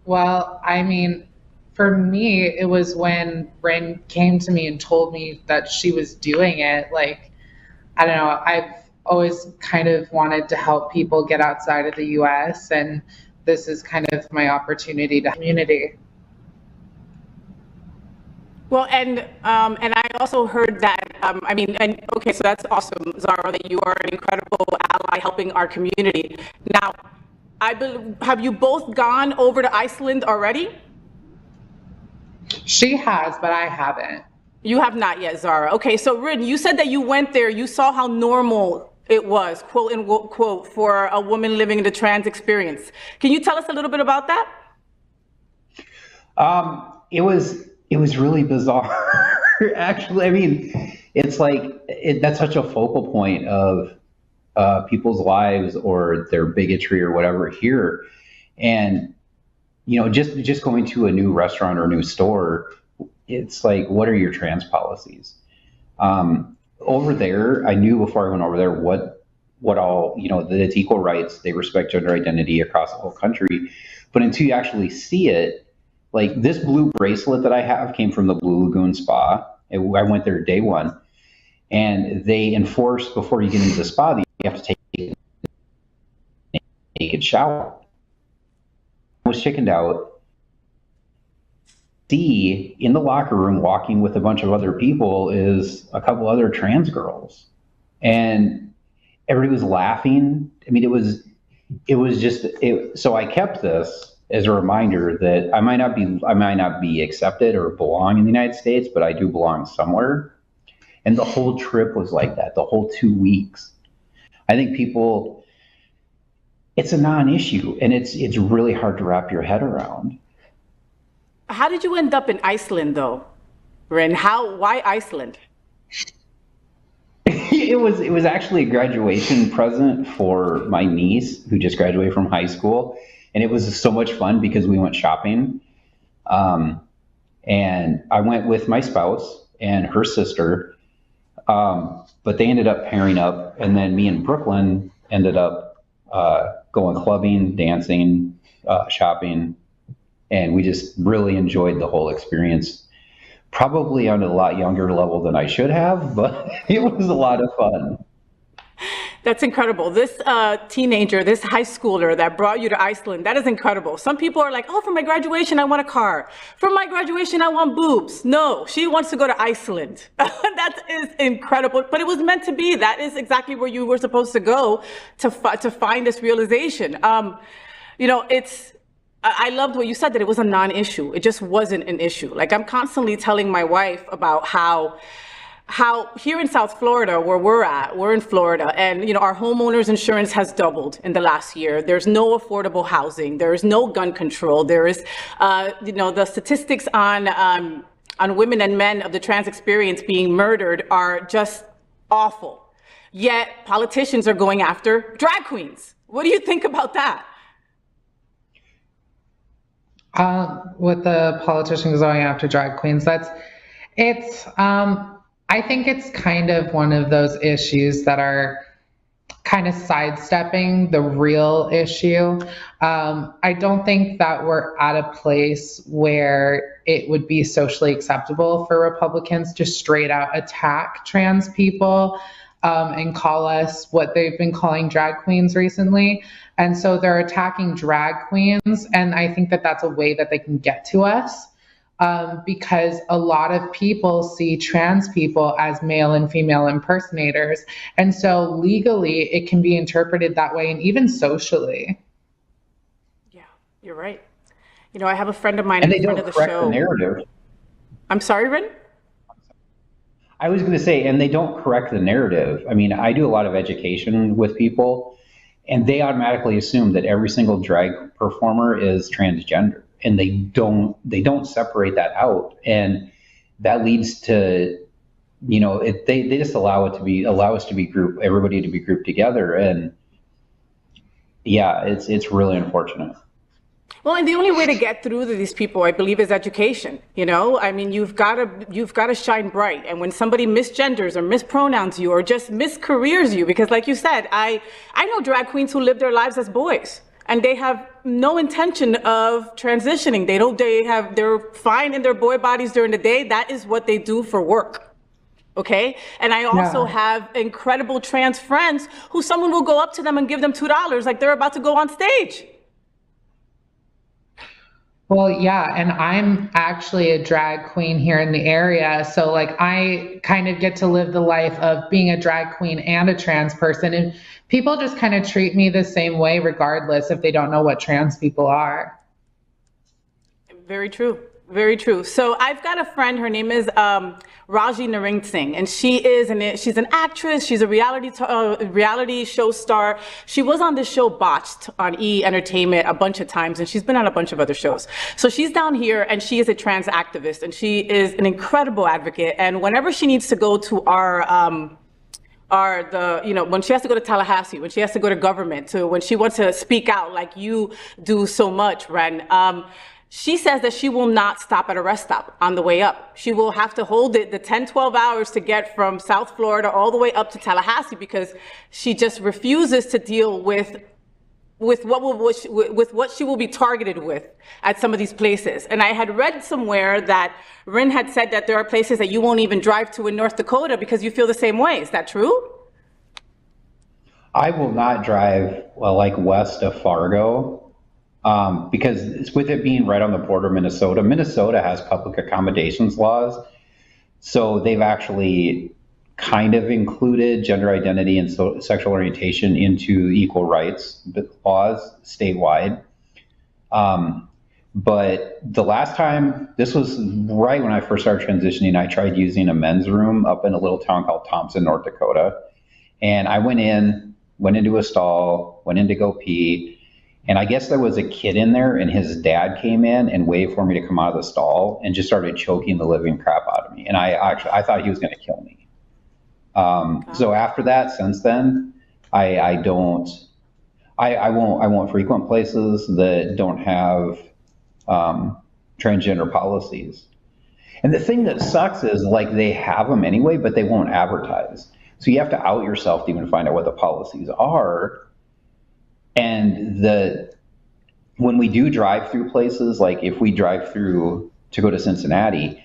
Well, I mean, for me, it was when Rynn came to me and told me that she was doing it. Like, I don't know, I've always kind of wanted to help people get outside of the US, and this is kind of my opportunity to community. Well, and I also heard that, I mean, and okay, so that's awesome, Zara, that you are an incredible ally helping our community. Now, have you both gone over to Iceland already? She has, but I haven't. You have not yet, Zara. Okay, so Rynn, you said that you went there, you saw how normal it was, quote unquote, for a woman living the trans experience. Can you tell us a little bit about that? It was really bizarre. Actually, I mean, it's like that's such a focal point of people's lives or their bigotry or whatever here. And, you know, just going to a new restaurant or a new store, it's like, what are your trans policies? Over there, I knew before I went over there what all, you know, that it's equal rights, they respect gender identity across the whole country. But until you actually see it, like this blue bracelet that I have came from the Blue Lagoon Spa. I went there day one, and they enforce before you get into the spa that you have to take a naked shower. I was chickened out. See in the locker room walking with a bunch of other people is a couple other trans girls, and everybody was laughing. I mean, it was just so I kept this as a reminder that I might not be accepted or belong in the United States, but I do belong somewhere. And the whole trip was like that, the whole 2 weeks. I think it's a non-issue, and it's really hard to wrap your head around. How did you end up in Iceland though, Rynn? Why Iceland? It was actually a graduation present for my niece who just graduated from high school. And it was so much fun because we went shopping. And I went with my spouse and her sister, but they ended up pairing up. And then me and Brooklyn ended up going clubbing, dancing, shopping. And we just really enjoyed the whole experience. Probably on a lot younger level than I should have, but it was a lot of fun. That's incredible. This teenager, this high schooler that brought you to Iceland, that is incredible. Some people are like, oh, for my graduation, I want a car. For my graduation, I want boobs. No, she wants to go to Iceland. That is incredible, but it was meant to be. That is exactly where you were supposed to go to find this realization. You know, I loved what you said, that it was a non-issue. It just wasn't an issue. Like, I'm constantly telling my wife about how here in South Florida, where we're in Florida, and you know, our homeowners insurance has doubled in the last year. There's no affordable housing. There is no gun control. There is, you know, the statistics on women and men of the trans experience being murdered are just awful. Yet politicians are going after drag queens. What do you think about that? With the politicians going after drag queens, I think it's kind of one of those issues that are kind of sidestepping the real issue. I don't think that we're at a place where it would be socially acceptable for Republicans to straight out attack trans people and call us what they've been calling drag queens recently. And so they're attacking drag queens, and I think that that's a way that they can get to us. Because a lot of people see trans people as male and female impersonators. And so legally, it can be interpreted that way, and even socially. Yeah, you're right. You know, I have a friend of mine and in they front don't of the correct show. the narrative. I'm sorry, Rynn? I was going to say, and they don't correct the narrative. I mean, I do a lot of education with people, and they automatically assume that every single drag performer is transgender. And they don't separate that out, and that leads to they just allow us to be everybody to be grouped together. And yeah, it's really unfortunate. Well, and the only way to get through to these people, I believe, is education. I mean, you've got to shine bright. And when somebody misgenders or mispronouns you or just miscareers you, because like you said, I know drag queens who live their lives as boys and they have no intention of transitioning. They're fine in their boy bodies during the day. That is what they do for work. Okay. And I also have incredible trans friends who someone will go up to them and give them $2 like they're about to go on stage. Well, yeah, and I'm actually a drag queen here in the area. So like I kind of get to live the life of being a drag queen and a trans person. And people just kind of treat me the same way regardless if they don't know what trans people are. Very true. Very true. So I've got a friend, her name is Raji Narang Singh, and she's an actress. She's a reality show star. She was on the show Botched on E! Entertainment a bunch of times, and she's been on a bunch of other shows. So she's down here, and she is a trans activist, and she is an incredible advocate. And whenever she needs to go to when she has to go to Tallahassee, when she has to go to government, when she wants to speak out like you do so much, Rynn, she says that she will not stop at a rest stop on the way up. She will have to hold it the 10, 12 hours to get from South Florida all the way up to Tallahassee because she just refuses to deal with what she will be targeted with at some of these places. And I had read somewhere that Rynn had said that there are places that you won't even drive to in North Dakota because you feel the same way. Is that true? I will not drive like west of Fargo. Because it's with it being right on the border of Minnesota. Minnesota has public accommodations laws. So they've actually kind of included gender identity and sexual orientation into equal rights laws statewide. But the last time, this was right when I first started transitioning, I tried using a men's room up in a little town called Thompson, North Dakota. And I went into a stall, went in to go pee. And I guess there was a kid in there and his dad came in and waved for me to come out of the stall and just started choking the living crap out of me. And I thought he was going to kill me. So after that, since then, I won't frequent places that don't have transgender policies. And the thing that sucks is like they have them anyway, but they won't advertise. So you have to out yourself to even find out what the policies are. And when we do drive through places, like if we drive through to go to Cincinnati,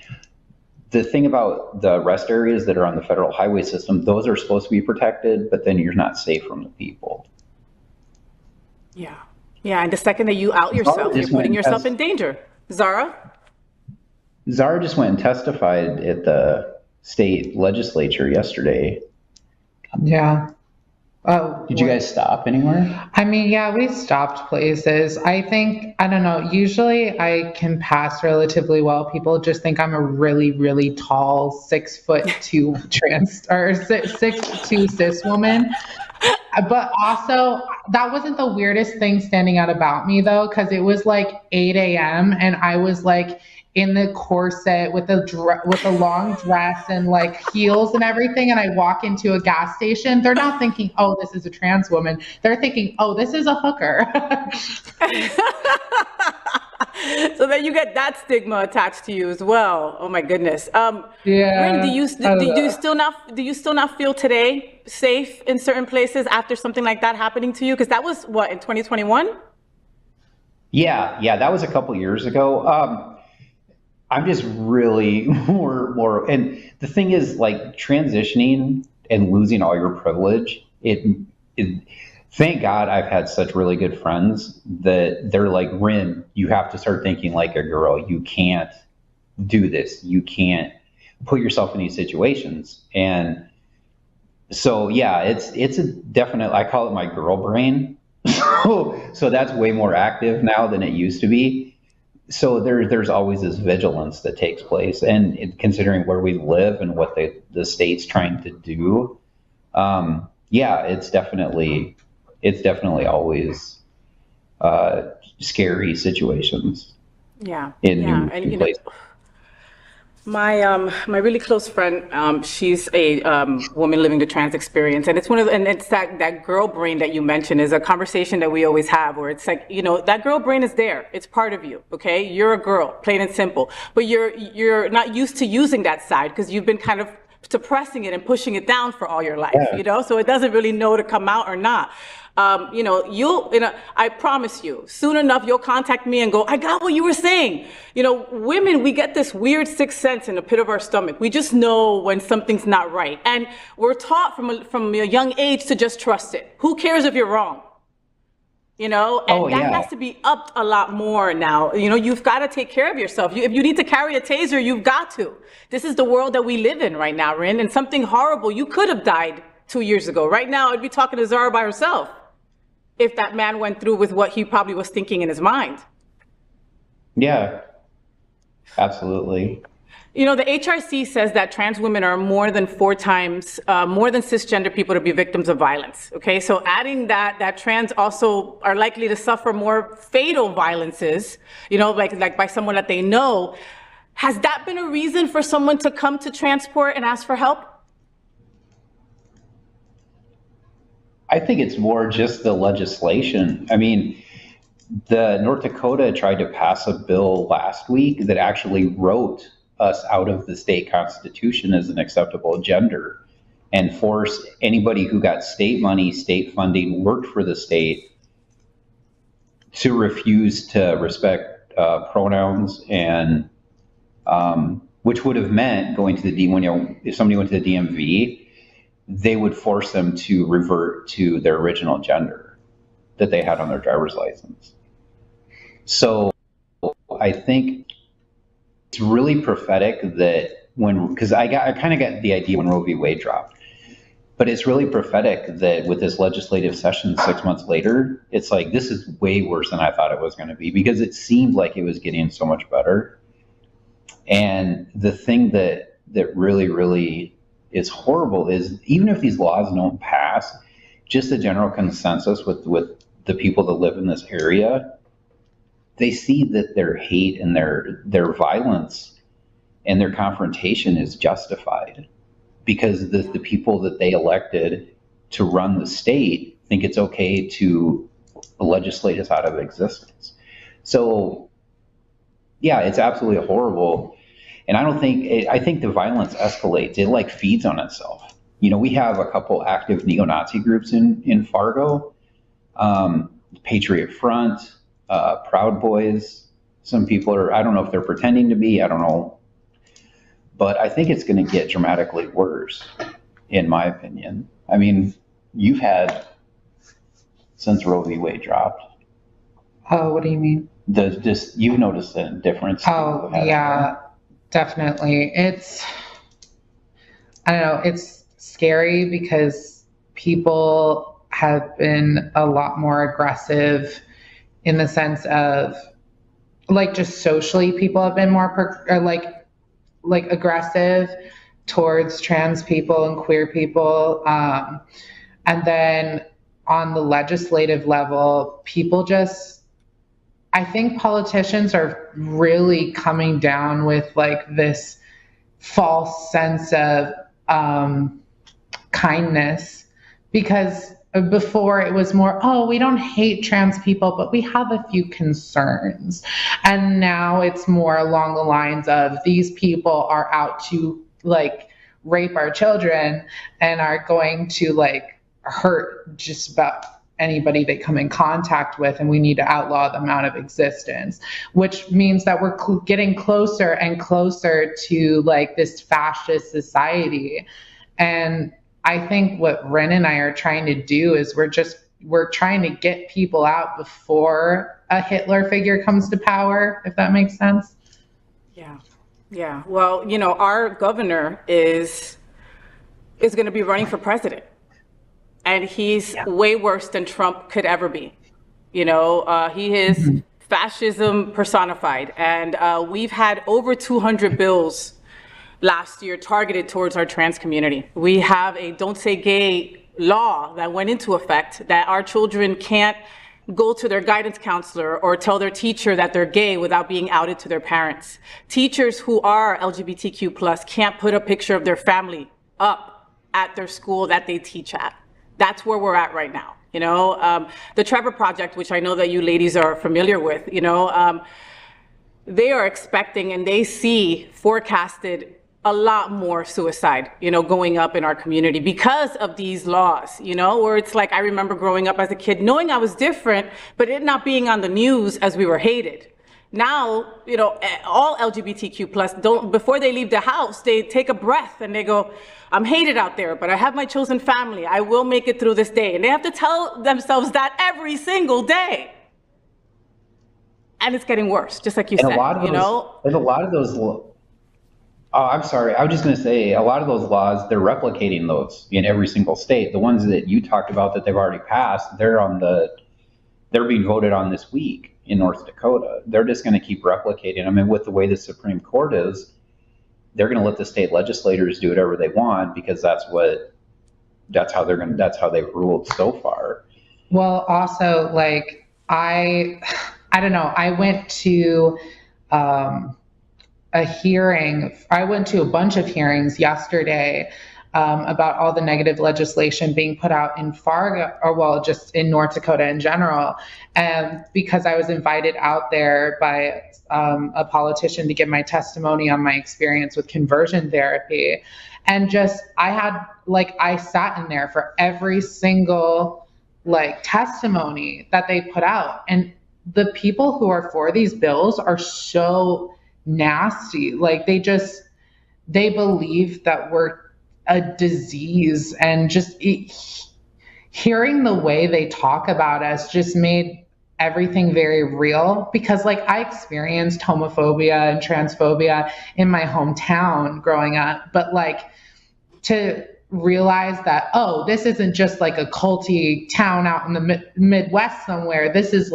the thing about the rest areas that are on the federal highway system, those are supposed to be protected, but then you're not safe from the people. Yeah. Yeah. And the second that you out yourself, you're putting yourself in danger. Zara just went and testified at the state legislature yesterday. Yeah. Oh, did you guys stop anywhere? I mean, yeah, we stopped places. I don't know, usually I can pass relatively well. People just think I'm a really, really tall 6'2" trans or 6'2" cis woman. But also, that wasn't the weirdest thing standing out about me though, because it was like 8 a.m. and I was like in the corset with a long dress and like heels and everything, and I walk into a gas station. They're not thinking, oh, this is a trans woman. They're thinking, oh, this is a hooker. So then you get that stigma attached to you as well. Oh my goodness. Yeah. Rynn, do you still not feel today safe in certain places after something like that happening to you? Because that was what, in 2021? Yeah, that was a couple years ago. I'm just really more, and the thing is, like, transitioning and losing all your privilege, thank God I've had such really good friends that they're like, Rynn, you have to start thinking like a girl. You can't do this. You can't put yourself in these situations. And so, yeah, it's a definite, I call it my girl brain. So that's way more active now than it used to be. So there's always this vigilance that takes place, and considering where we live and what the state's trying to do, yeah, it's definitely always scary situations. Yeah, in new places. My really close friend, she's a woman living the trans experience, and it's one of the, and it's that girl brain that you mentioned is a conversation that we always have, where it's like, you know, that girl brain is there, it's part of you, okay? You're a girl, plain and simple, but you're not used to using that side because you've been kind of suppressing it and pushing it down for all your life, you know, so it doesn't really know to come out or not. You know, I promise you, soon enough, you'll contact me and go, I got what you were saying. You know, women, we get this weird sixth sense in the pit of our stomach. We just know when something's not right. And we're taught from a young age to just trust it. Who cares if you're wrong? You know, and that has to be upped a lot more now. You know, you've got to take care of yourself. If you need to carry a taser, you've got to. This is the world that we live in right now, Rynn, and something horrible. You could have died 2 years ago. Right now, I'd be talking to Zara by herself if that man went through with what he probably was thinking in his mind. Yeah, absolutely. You know, the HRC says that trans women are more than 4 times, more than cisgender people to be victims of violence, okay? So adding that trans also are likely to suffer more fatal violences, you know, like by someone that they know. Has that been a reason for someone to come to transport and ask for help? I think it's more just the legislation. I mean, the North Dakota tried to pass a bill last week that actually wrote us out of the state constitution as an acceptable gender and forced anybody who got state money, state funding, worked for the state to refuse to respect pronouns, and which would have meant going to the when, you know, if somebody went to the DMV, they would force them to revert to their original gender that they had on their driver's license. So I think it's really prophetic that because I kind of got the idea when Roe v. Wade dropped, but it's really prophetic that with this legislative session 6 months later, it's like, this is way worse than I thought it was going to be, because it seemed like it was getting so much better. And the thing that really is horrible is, even if these laws don't pass, just the general consensus with the people that live in this area, they see that their hate and their violence and their confrontation is justified, because the people that they elected to run the state think it's okay to legislate us out of existence. So yeah, it's absolutely horrible. And I think the violence escalates. It like feeds on itself. You know, we have a couple active neo-Nazi groups in Fargo, Patriot Front, Proud Boys. Some people are, I don't know if they're pretending to be, I don't know. But I think it's going to get dramatically worse, in my opinion. I mean, you've had, since Roe v. Wade dropped. Oh, what do you mean? You've noticed a difference. Oh, yeah. Definitely. I don't know, it's scary because people have been a lot more aggressive in the sense of, like, just socially, people have been more aggressive towards trans people and queer people. And then on the legislative level, people just, I think politicians are really coming down with like this false sense of kindness, because before it was more, oh, we don't hate trans people, but we have a few concerns. And now it's more along the lines of, these people are out to like rape our children and are going to like hurt just about anybody they come in contact with, and we need to outlaw them out of existence, which means that we're getting closer and closer to like this fascist society. And I think what Rynn and I are trying to do is we're trying to get people out before a Hitler figure comes to power, if that makes sense. Yeah. Well, you know, our governor is going to be running for president. And he's way worse than Trump could ever be. You know, he is fascism personified. And we've had over 200 bills last year targeted towards our trans community. We have a Don't Say Gay law that went into effect, that our children can't go to their guidance counselor or tell their teacher that they're gay without being outed to their parents. Teachers who are LGBTQ plus can't put a picture of their family up at their school that they teach at. That's where we're at right now. You know, the Trevor Project, which I know that you ladies are familiar with, you know, they are expecting and they see forecasted a lot more suicide, you know, going up in our community because of these laws, you know, where it's like, I remember growing up as a kid, knowing I was different, but it not being on the news as we were hated. Now, you know, all LGBTQ plus don't, before they leave the house, they take a breath and they go, I'm hated out there, but I have my chosen family. I will make it through this day. And they have to tell themselves that every single day. And it's getting worse, just like you said, you know? There's a lot of those, oh, I'm sorry. I was just going to say, a lot of those laws, they're replicating those in every single state. The ones that you talked about that they've already passed, they're being voted on this week in North Dakota. They're just going to keep replicating. I mean, with the way the Supreme Court is, they're going to let the state legislators do whatever they want because that's how they've ruled so far. Well, also, like, I don't know. I went to a hearing. I went to a bunch of hearings yesterday about all the negative legislation being put out in Fargo, or well, just in North Dakota in general. And because I was invited out there by a politician to give my testimony on my experience with conversion therapy. And just, I sat in there for every single testimony that they put out. And the people who are for these bills are so nasty. Like, they believe that we're a disease, and just hearing the way they talk about us just made everything very real, because I experienced homophobia and transphobia in my hometown growing up, but to realize that, oh, this isn't just a culty town out in the Midwest somewhere. This is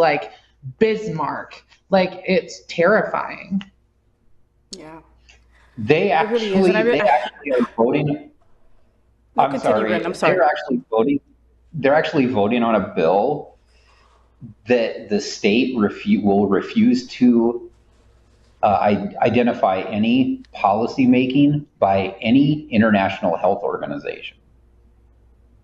Bismarck. It's terrifying. Yeah. They actually are voting. I'm sorry. They're actually voting on a bill that the state will refuse to identify any policy making by any international health organization.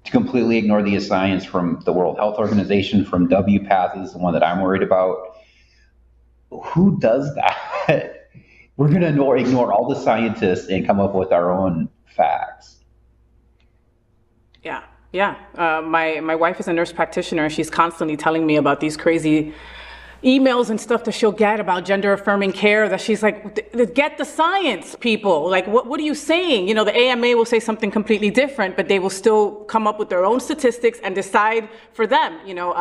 To completely ignore the science from the World Health Organization, from WPATH is the one that I'm worried about. Who does that? We're going to ignore all the scientists and come up with our own facts. Yeah. My wife is a nurse practitioner. She's constantly telling me about these crazy emails and stuff that she'll get about gender affirming care, that she's like, get the science, people. What are you saying? You know, the AMA will say something completely different, but they will still come up with their own statistics and decide for them. You know,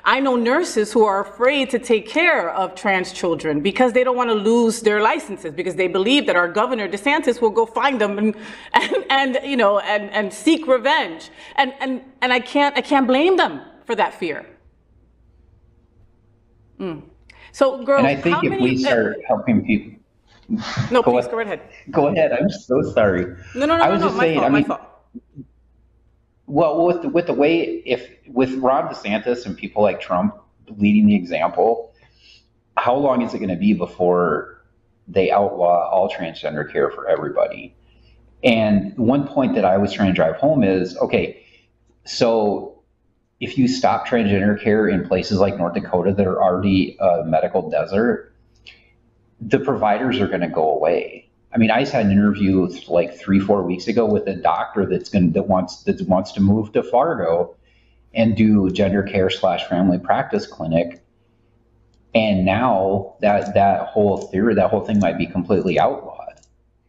I know nurses who are afraid to take care of trans children because they don't want to lose their licenses, because they believe that our governor DeSantis will go find them and seek revenge. And I can't blame them for that fear. So, girls, and I think if we start helping people, no, please go ahead. Go ahead. I'm so sorry. No. I was just saying. My fault. Well, with the way, with Ron DeSantis and people like Trump leading the example, how long is it going to be before they outlaw all transgender care for everybody? And one point that I was trying to drive home is, okay, so if you stop transgender care in places like North Dakota that are already a medical desert, the providers are going to go away. I mean, I just had an interview 3-4 weeks ago with a doctor that wants to move to Fargo and do gender care / family practice clinic. And now that whole thing might be completely outlawed.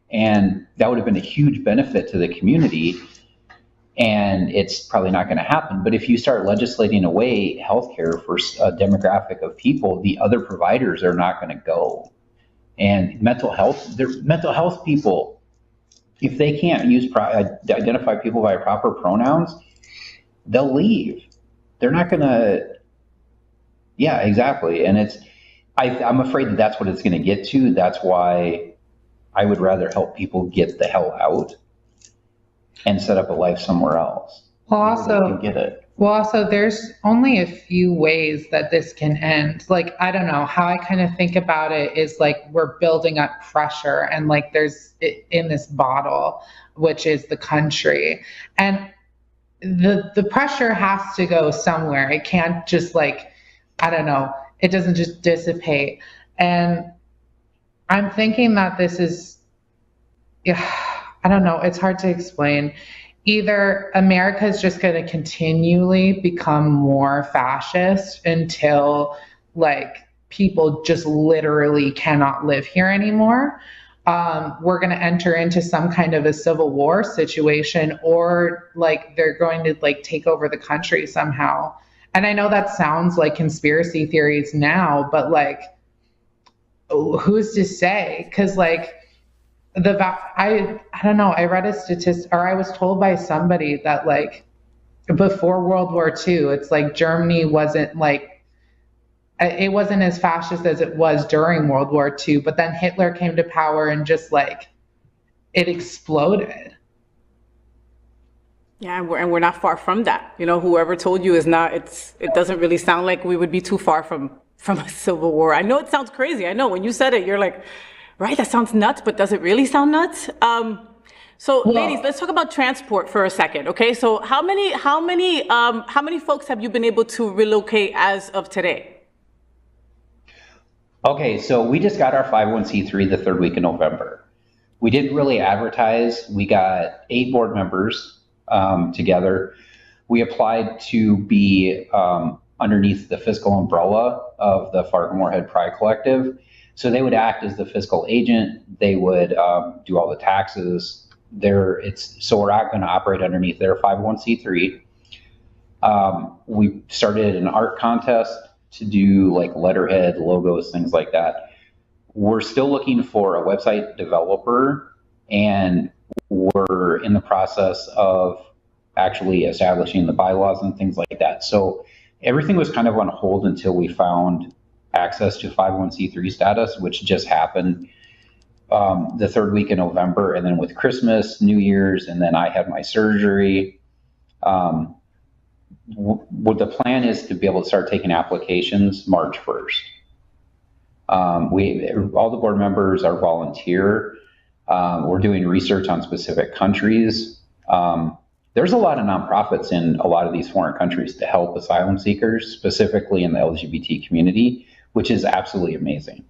And that would have been a huge benefit to the community. And it's probably not going to happen. But if you start legislating away healthcare for a demographic of people, the other providers are not going to go. And mental health people, if they can't identify people by proper pronouns, they'll leave. They're not going to. Yeah, exactly. And I'm afraid that's what it's going to get to. That's why I would rather help people get the hell out and set up a life somewhere else. Well, also, get it. Well, also, there's only a few ways that this can end. Like, I don't know, how I kind of think about it is like we're building up pressure, and like there's in this bottle, which is the country. And the pressure has to go somewhere. It can't just like, I don't know, it doesn't just dissipate. And I'm thinking that this is, yeah, I don't know, it's hard to explain. Either America is just going to continually become more fascist until like people just literally cannot live here anymore. We're going to enter into some kind of a civil war situation, or like they're going to like take over the country somehow. And I know that sounds like conspiracy theories now, but like, who's to say? Because like, I don't know, I read a statistic, or I was told by somebody that like before World War II, it's like Germany wasn't like, it wasn't as fascist as it was during World War II, but then Hitler came to power and just like, it exploded. Yeah, and we're not far from that. You know, whoever told you is not, it doesn't really sound like we would be too far from a civil war. I know it sounds crazy. I know when you said it, you're like, right, that sounds nuts, but does it really sound nuts? Ladies, let's talk about transport for a second, okay? So how many folks have you been able to relocate as of today? Okay, so we just got our 501c3 the third week in November. We didn't really advertise. We got 8 board members together. We applied to be underneath the fiscal umbrella of the Fargo-Moorhead Pride Collective. So they would act as the fiscal agent. They would do all the taxes. So we're not going to operate underneath their 501c3. We started an art contest to do like letterhead, logos, things like that. We're still looking for a website developer, and we're in the process of actually establishing the bylaws and things like that. So everything was kind of on hold until we found access to 501c3 status, which just happened the third week in November. And then with Christmas, New Year's, and then I had my surgery. What the plan is to be able to start taking applications March 1st. All the board members are volunteer. We're doing research on specific countries. There's a lot of nonprofits in a lot of these foreign countries to help asylum seekers, specifically in the LGBT community, which is absolutely amazing.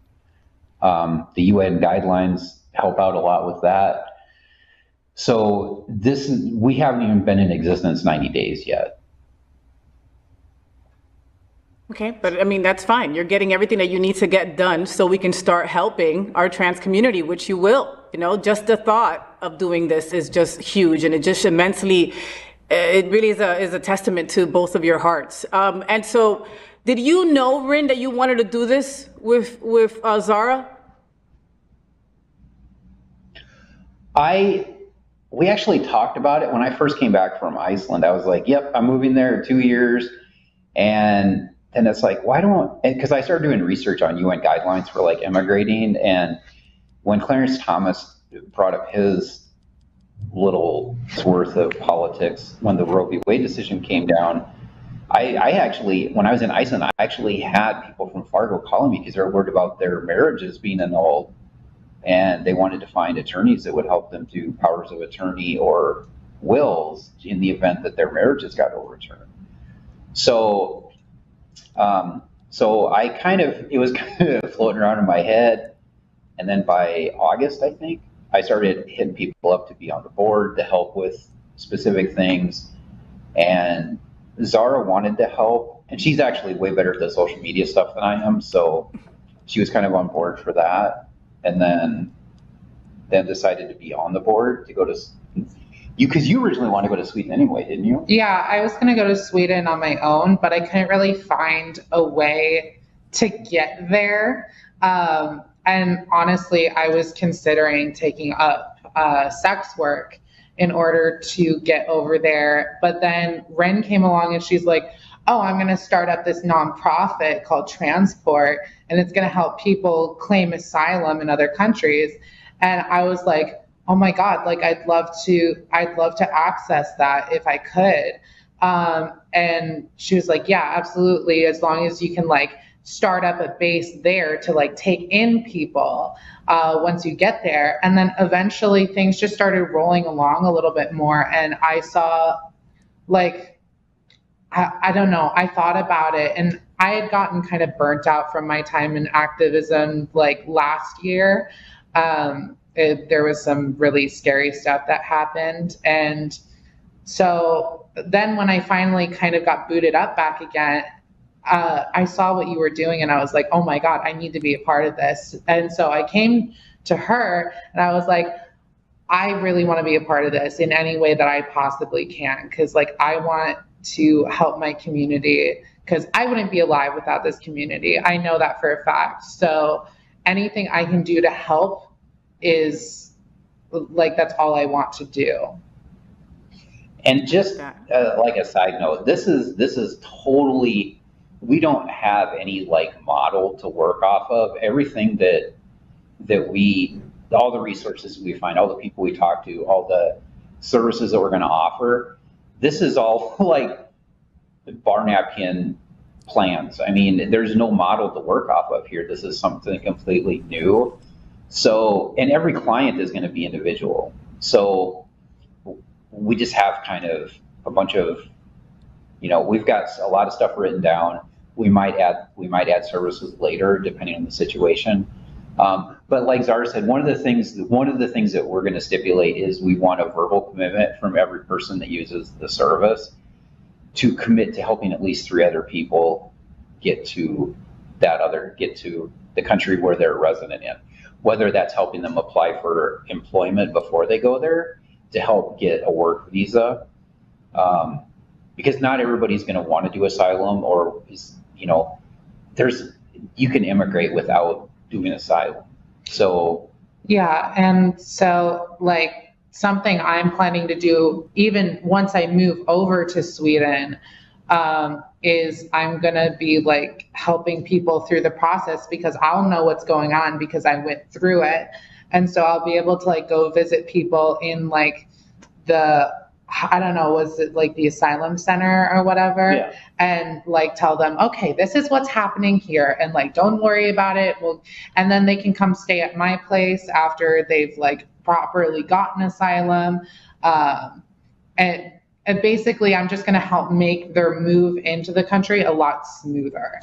The UN guidelines help out a lot with that. So we haven't even been in existence 90 days yet. Okay, but I mean, that's fine. You're getting everything that you need to get done so we can start helping our trans community, which you will. You know, just the thought of doing this is just huge, and it just immensely, it really is a testament to both of your hearts. And so, did you know, Rynn, that you wanted to do this with Zara? We actually talked about it when I first came back from Iceland. I was like, yep, I'm moving there in 2 years. And then it's like, because I started doing research on UN guidelines for like immigrating. And when Clarence Thomas brought up his little worth of politics, when the Roe v. Wade decision came down, I actually, when I was in Iceland, I actually had people from Fargo calling me because they were worried about their marriages being annulled. And they wanted to find attorneys that would help them do powers of attorney or wills in the event that their marriages got overturned. So it was kind of floating around in my head. And then by August, I think, I started hitting people up to be on the board to help with specific things. And Zara wanted to help, and she's actually way better at the social media stuff than I am. So she was kind of on board for that. And then decided to be on the board to go to because you originally wanted to go to Sweden anyway, didn't you? Yeah, I was going to go to Sweden on my own, but I couldn't really find a way to get there. And honestly, I was considering taking up sex work in order to get over there. But then Rynn came along and she's like, oh, I'm going to start up this nonprofit called Transport, and it's going to help people claim asylum in other countries. And I was like, oh my God, like I'd love to access that if I could. And she was like, yeah, absolutely. As long as you can like start up a base there to like take in people once you get there. And then eventually things just started rolling along a little bit more. And I saw like, I don't know, I thought about it, and I had gotten kind of burnt out from my time in activism like last year. There was some really scary stuff that happened. And so then when I finally kind of got booted up back again, I saw what you were doing and I was like, oh my God, I need to be a part of this. And so I came to her and I was like, I really want to be a part of this in any way that I possibly can. Cause like, I want to help my community, because I wouldn't be alive without this community. I know that for a fact. So anything I can do to help is like, that's all I want to do. And just like a side note, this is totally, we don't have any like model to work off of. Everything that we, all the resources we find, all the people we talk to, all the services that we're going to offer, this is all like bar napkin plans. I mean, there's no model to work off of here. This is something completely new. So, and every client is going to be individual. So we just have kind of a bunch of, you know, we've got a lot of stuff written down. We might add services later, depending on the situation. But like Zara said, one of the things that we're going to stipulate is we want a verbal commitment from every person that uses the service to commit to helping at least 3 other people get to the country where they're resident in. Whether that's helping them apply for employment before they go there, to help get a work visa, because not everybody's going to want to do asylum, or, you know, you can immigrate without doing asylum. So yeah, and so like something I'm planning to do even once I move over to Sweden is I'm gonna be like helping people through the process, because I'll know what's going on because I went through it. And so I'll be able to like go visit people in like I don't know, was it like the asylum center or whatever? Yeah. And like tell them, okay, this is what's happening here, and like don't worry about it. Well, and then they can come stay at my place after they've like properly gotten asylum. And basically I'm just gonna help make their move into the country a lot smoother.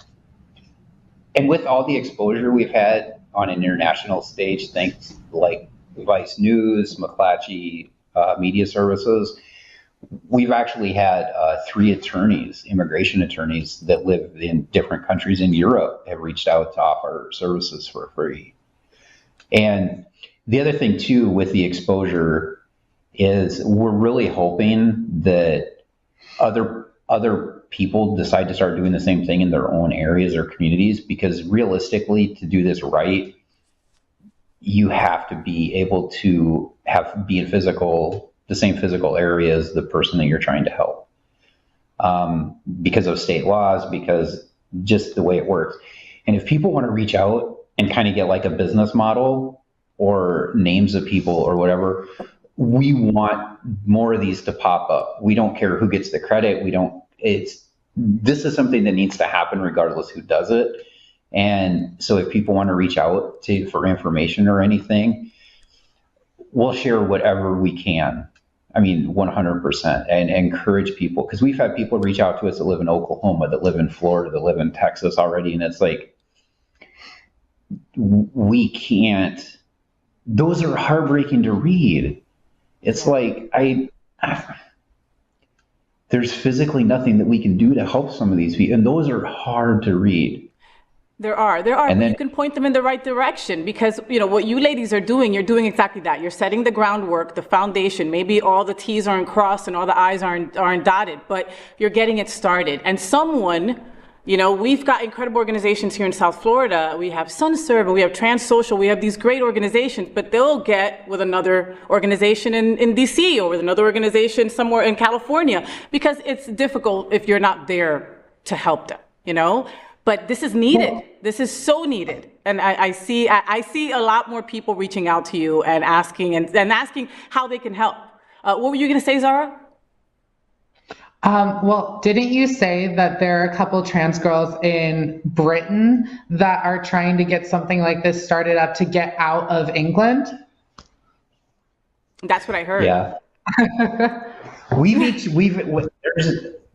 And with all the exposure we've had on an international stage, thanks like Vice News, McClatchy, Media Services, we've actually had 3 attorneys, immigration attorneys that live in different countries in Europe, have reached out to offer services for free. And the other thing too with the exposure is we're really hoping that other people decide to start doing the same thing in their own areas or communities, because realistically, to do this right, you have to be able to be in the same physical area as the person that you're trying to help, because of state laws, because just the way it works. And if people want to reach out and kind of get like a business model or names of people or whatever, we want more of these to pop up. We don't care who gets the credit. This is something that needs to happen regardless who does it. And so if people want to reach out for information or anything, we'll share whatever we can. I mean, 100%, and encourage people, because we've had people reach out to us that live in Oklahoma, that live in Florida, that live in Texas already. And it's like, we can't, those are heartbreaking to read. It's like, there's physically nothing that we can do to help some of these people. And those are hard to read. There are, and then you can point them in the right direction, because, you know, what you ladies are doing, you're doing exactly that. You're setting the groundwork, the foundation. Maybe all the T's aren't crossed and all the I's aren't dotted, but you're getting it started. And someone, you know, we've got incredible organizations here in South Florida. We have SunServe and we have Trans Social. We have these great organizations, but they'll get with another organization in DC or with another organization somewhere in California, because it's difficult if you're not there to help them, you know? But this is needed. This is so needed. And I see a lot more people reaching out to you and asking how they can help. What were you going to say, Zara? Well, didn't you say that there are a couple trans girls in Britain that are trying to get something like this started up to get out of England? That's what I heard. Yeah.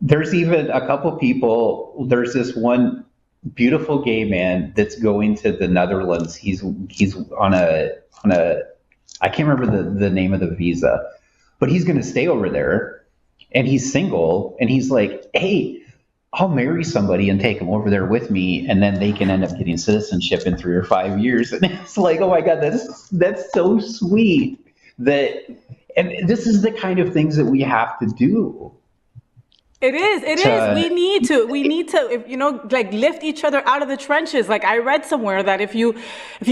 There's even a couple people. There's this one beautiful gay man that's going to the Netherlands. He's on a I can't remember the name of the visa, but he's going to stay over there, and he's single, and he's like, hey, I'll marry somebody and take them over there with me, and then they can end up getting citizenship in 3 or 5 years. And it's like, oh my God, that's so sweet. And this is the kind of things that we have to do. It is. We need to, if, you know, like lift each other out of the trenches. Like I read somewhere that if you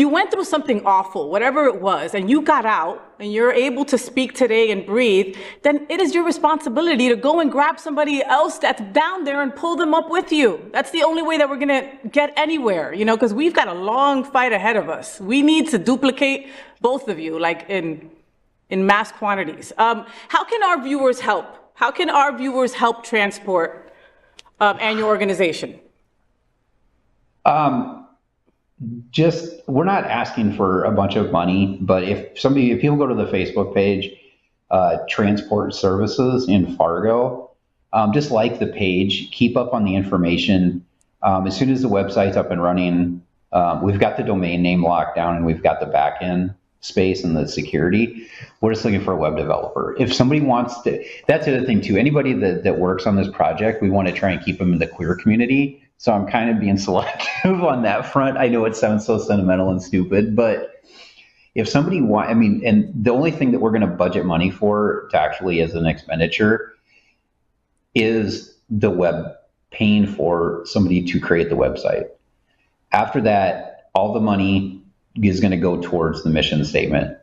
went through something awful, whatever it was, and you got out and you're able to speak today and breathe, then it is your responsibility to go and grab somebody else that's down there and pull them up with you. That's the only way that we're going to get anywhere, you know, because we've got a long fight ahead of us. We need to duplicate both of you, like in mass quantities. How can our viewers help? How can our viewers help transport and your organization? We're not asking for a bunch of money, but if people go to the Facebook page, Transport Services in Fargo, just like the page, keep up on the information. As soon as the website's up and running, we've got the domain name locked down and we've got the back end space and the security. We're just looking for a web developer. If somebody wants to, that's the other thing too, anybody that works on this project, we want to try and keep them in the queer community. So I'm kind of being selective on that front. I know it sounds so sentimental and stupid, but if somebody and the only thing that we're going to budget money for to actually as an expenditure is the web, paying for somebody to create the website. After that, all the money is going to go towards the mission statement.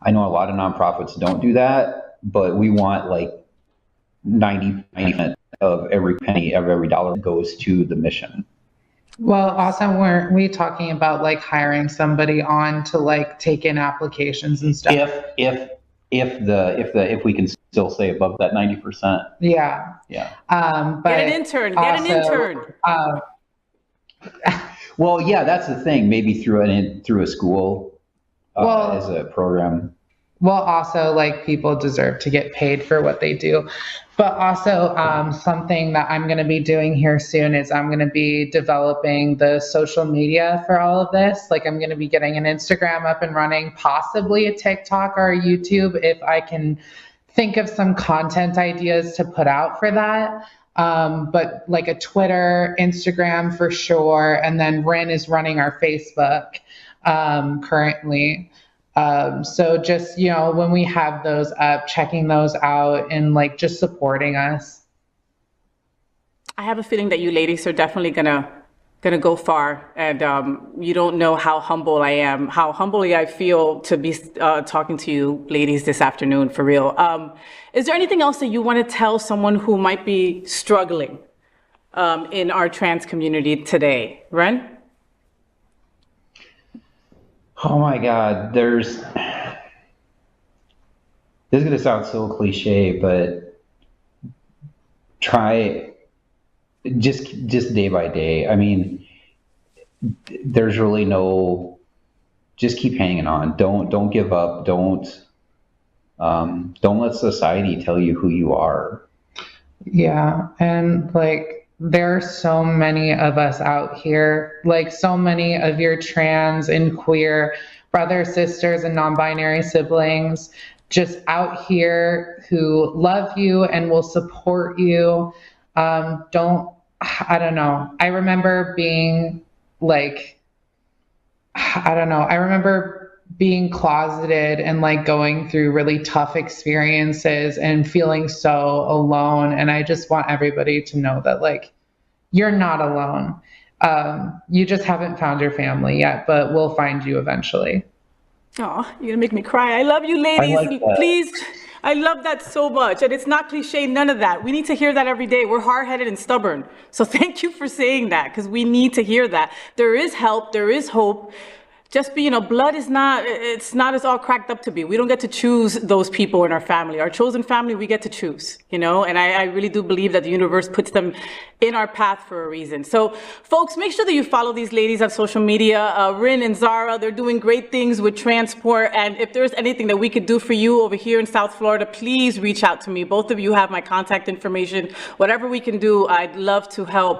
I know a lot of nonprofits don't do that, but we want like 90% of every penny of every dollar goes to the mission. Well, also, weren't we talking about like hiring somebody on to like take in applications and stuff? If we can still stay above that 90%. Yeah. Yeah. But get an intern. Well, yeah, that's the thing. Maybe through a school as a program. Well, also, like, people deserve to get paid for what they do. But also, something that I'm going to be doing here soon is I'm going to be developing the social media for all of this. Like, I'm going to be getting an Instagram up and running, possibly a TikTok or a YouTube if I can think of some content ideas to put out for that. But like a Twitter, Instagram for sure. And then Rynn is running our Facebook currently. So just, you know, when we have those up, checking those out and like just supporting us. I have a feeling that you ladies are definitely gonna go far, and you don't know how humble I am, how humbly I feel to be talking to you ladies this afternoon, for real. Is there anything else that you want to tell someone who might be struggling in our trans community today? Rynn? Oh my God, this is going to sound so cliche, but try just day by day. I mean, there's really just keep hanging on. Don't give up. Don't let society tell you who you are. Yeah. And like, there are so many of us out here, like so many of your trans and queer brothers, sisters, and non-binary siblings just out here who love you and will support you. I don't know. I remember being like, I remember being closeted and like going through really tough experiences and feeling so alone. And I just want everybody to know that like, you're not alone. You just haven't found your family yet, but we'll find you eventually. Oh, you're gonna make me cry. I love you ladies. I like that. Please, I love that so much. And it's not cliche, none of that. We need to hear that every day. We're hard-headed and stubborn. So thank you for saying that, because we need to hear that. There is help, there is hope. just be, blood is not, it's not as all cracked up to be. We don't get to choose those people in our family. Our chosen family, we get to choose, and I really do believe that the universe puts them in our path for a reason. So folks, make sure that you follow these ladies on social media. Rynn and Zara, they're doing great things with transport. And if there's anything that we could do for you over here in South Florida, please reach out to me. Both of you have my contact information. Whatever we can do, I'd love to help.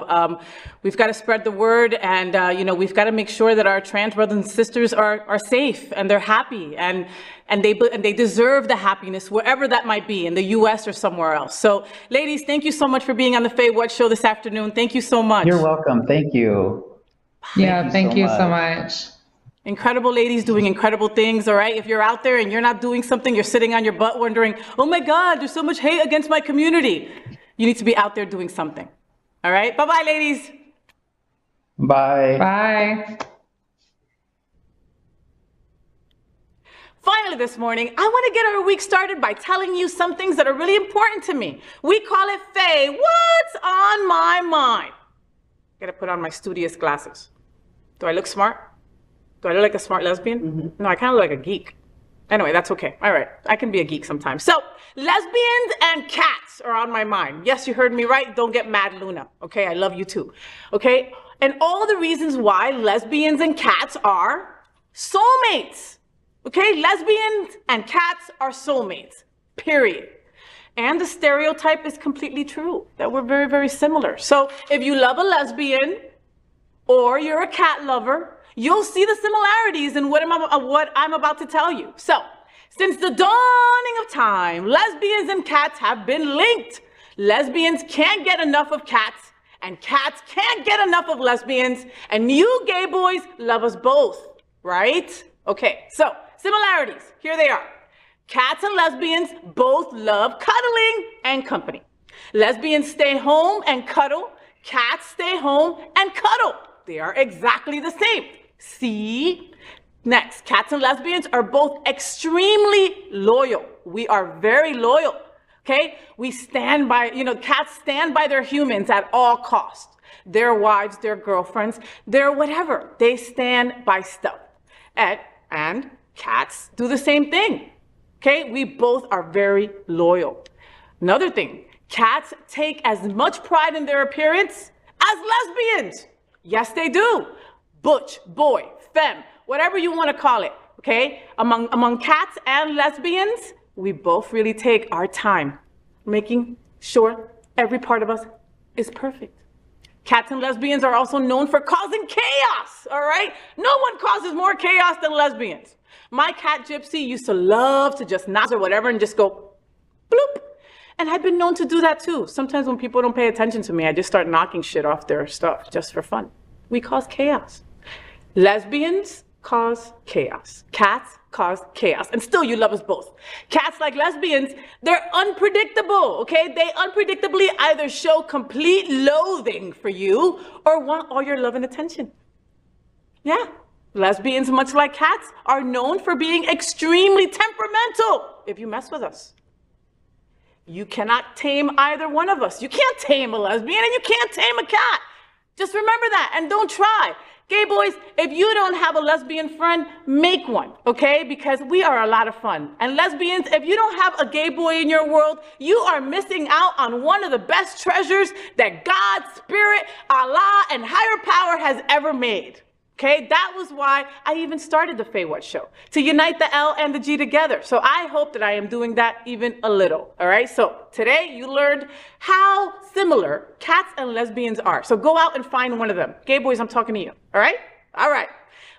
We've got to spread the word, and we've got to make sure that our trans brothers and sisters are safe and they're happy, and they deserve the happiness wherever that might be, in the U.S. or somewhere else. So, ladies, thank you so much for being on the FayWhat show this afternoon. Thank you so much. You're welcome. Thank you. Yeah, thank you so much. Incredible ladies doing incredible things, all right? If you're out there and you're not doing something, you're sitting on your butt wondering, oh my God, there's so much hate against my community. You need to be out there doing something. All right? Bye-bye, ladies. Bye. Bye. Finally this morning, I want to get our week started by telling you some things that are really important to me. We call it Faye, what's on my mind? I gotta put on my studious glasses. Do I look smart? Do I look like a smart lesbian? Mm-hmm. No, I kind of look like a geek. Anyway, that's okay. All right, I can be a geek sometimes. So, lesbians and cats are on my mind. Yes, you heard me right. Don't get mad, Luna. Okay, I love you too. Okay, and all the reasons why lesbians and cats are soulmates. Okay, lesbians and cats are soulmates, period. And the stereotype is completely true, that we're very, very similar. So if you love a lesbian or you're a cat lover, you'll see the similarities in what I'm about to tell you. So, since the dawning of time, lesbians and cats have been linked. Lesbians can't get enough of cats, and cats can't get enough of lesbians, and you gay boys love us both, right? Okay, so similarities, here they are. Cats and lesbians both love cuddling and company. Lesbians stay home and cuddle. Cats stay home and cuddle. They are exactly the same. See? Next, cats and lesbians are both extremely loyal. We are very loyal, okay? We stand by, cats stand by their humans at all costs. Their wives, their girlfriends, their whatever. They stand by stuff. And cats do the same thing, okay? We both are very loyal. Another thing, cats take as much pride in their appearance as lesbians. Yes, they do. Butch, boy, femme, whatever you want to call it, okay? Among cats and lesbians, we both really take our time making sure every part of us is perfect. Cats and lesbians are also known for causing chaos, all right? No one causes more chaos than lesbians. My cat Gypsy used to love to just knock or whatever and just go bloop. And I've been known to do that too. Sometimes when people don't pay attention to me, I just start knocking shit off their stuff just for fun. We cause chaos. Lesbians cause chaos. Cats cause chaos. And still you love us both. Cats, like lesbians, they're unpredictable, okay? They unpredictably either show complete loathing for you or want all your love and attention. Yeah. Lesbians, much like cats, are known for being extremely temperamental if you mess with us. You cannot tame either one of us. You can't tame a lesbian and you can't tame a cat. Just remember that and don't try. Gay boys, if you don't have a lesbian friend, make one, okay? Because we are a lot of fun. And lesbians, if you don't have a gay boy in your world, you are missing out on one of the best treasures that God, Spirit, Allah, and higher power has ever made. Okay, that was why I even started the FayWhat show, to unite the L and the G together. So I hope that I am doing that even a little, all right? So today you learned how similar cats and lesbians are. So go out and find one of them. Gay boys, I'm talking to you, all right? All right.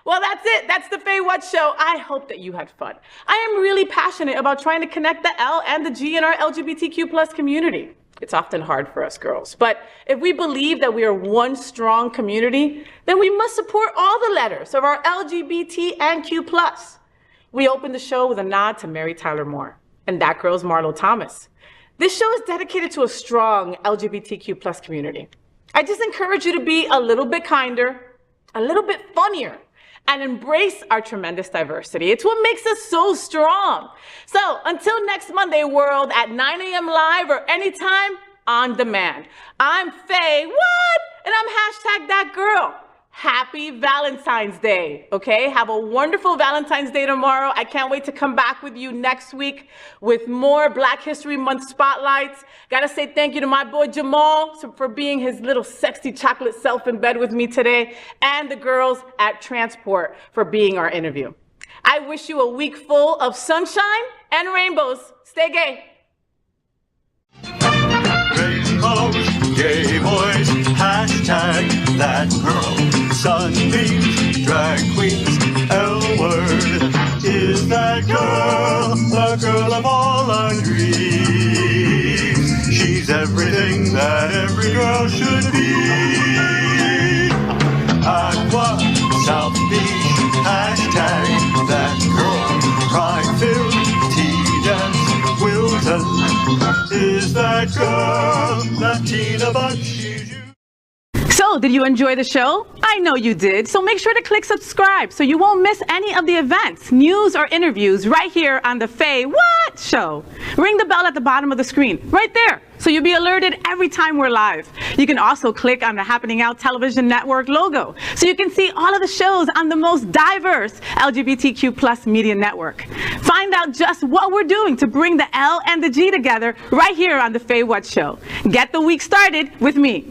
Well, that's it. That's the FayWhat show. I hope that you had fun. I am really passionate about trying to connect the L and the G in our LGBTQ plus community. It's often hard for us girls, but if we believe that we are one strong community, then we must support all the letters of our LGBT and Q+. We opened the show with a nod to Mary Tyler Moore, and that girl's Marlo Thomas. This show is dedicated to a strong LGBTQ plus community. I just encourage you to be a little bit kinder, a little bit funnier, and embrace our tremendous diversity. It's what makes us so strong. So until next Monday, world, at 9 a.m. live or anytime on demand. I'm FayWhat, and I'm #that girl. happy Valentine's Day, okay? Have a wonderful Valentine's Day tomorrow. I can't wait to come back with you next week with more Black History Month spotlights. Gotta say thank you to my boy Jamal for being his little sexy chocolate self in bed with me today, and the girls at Transport for being our interview. I wish you a week full of sunshine and rainbows. Stay gay. Rainbows, gay boys, hashtag that girl. Sunbeams, drag queens, L-word. Is that girl, the girl of all our dreams? She's everything that every girl should be. Aqua, South Beach, hashtag that girl. Pride-filled, tea-dance, Wilton. Is that girl, Latina, but she's you. So, did you enjoy the show? I know you did. So make sure to click subscribe so you won't miss any of the events, news, or interviews right here on the FayWhat show. Ring the bell at the bottom of the screen, right there, so you'll be alerted every time we're live. You can also click on the Happening Out Television Network logo so you can see all of the shows on the most diverse LGBTQ plus media network. Find out just what we're doing to bring the L and the G together right here on the FayWhat show. Get the week started with me.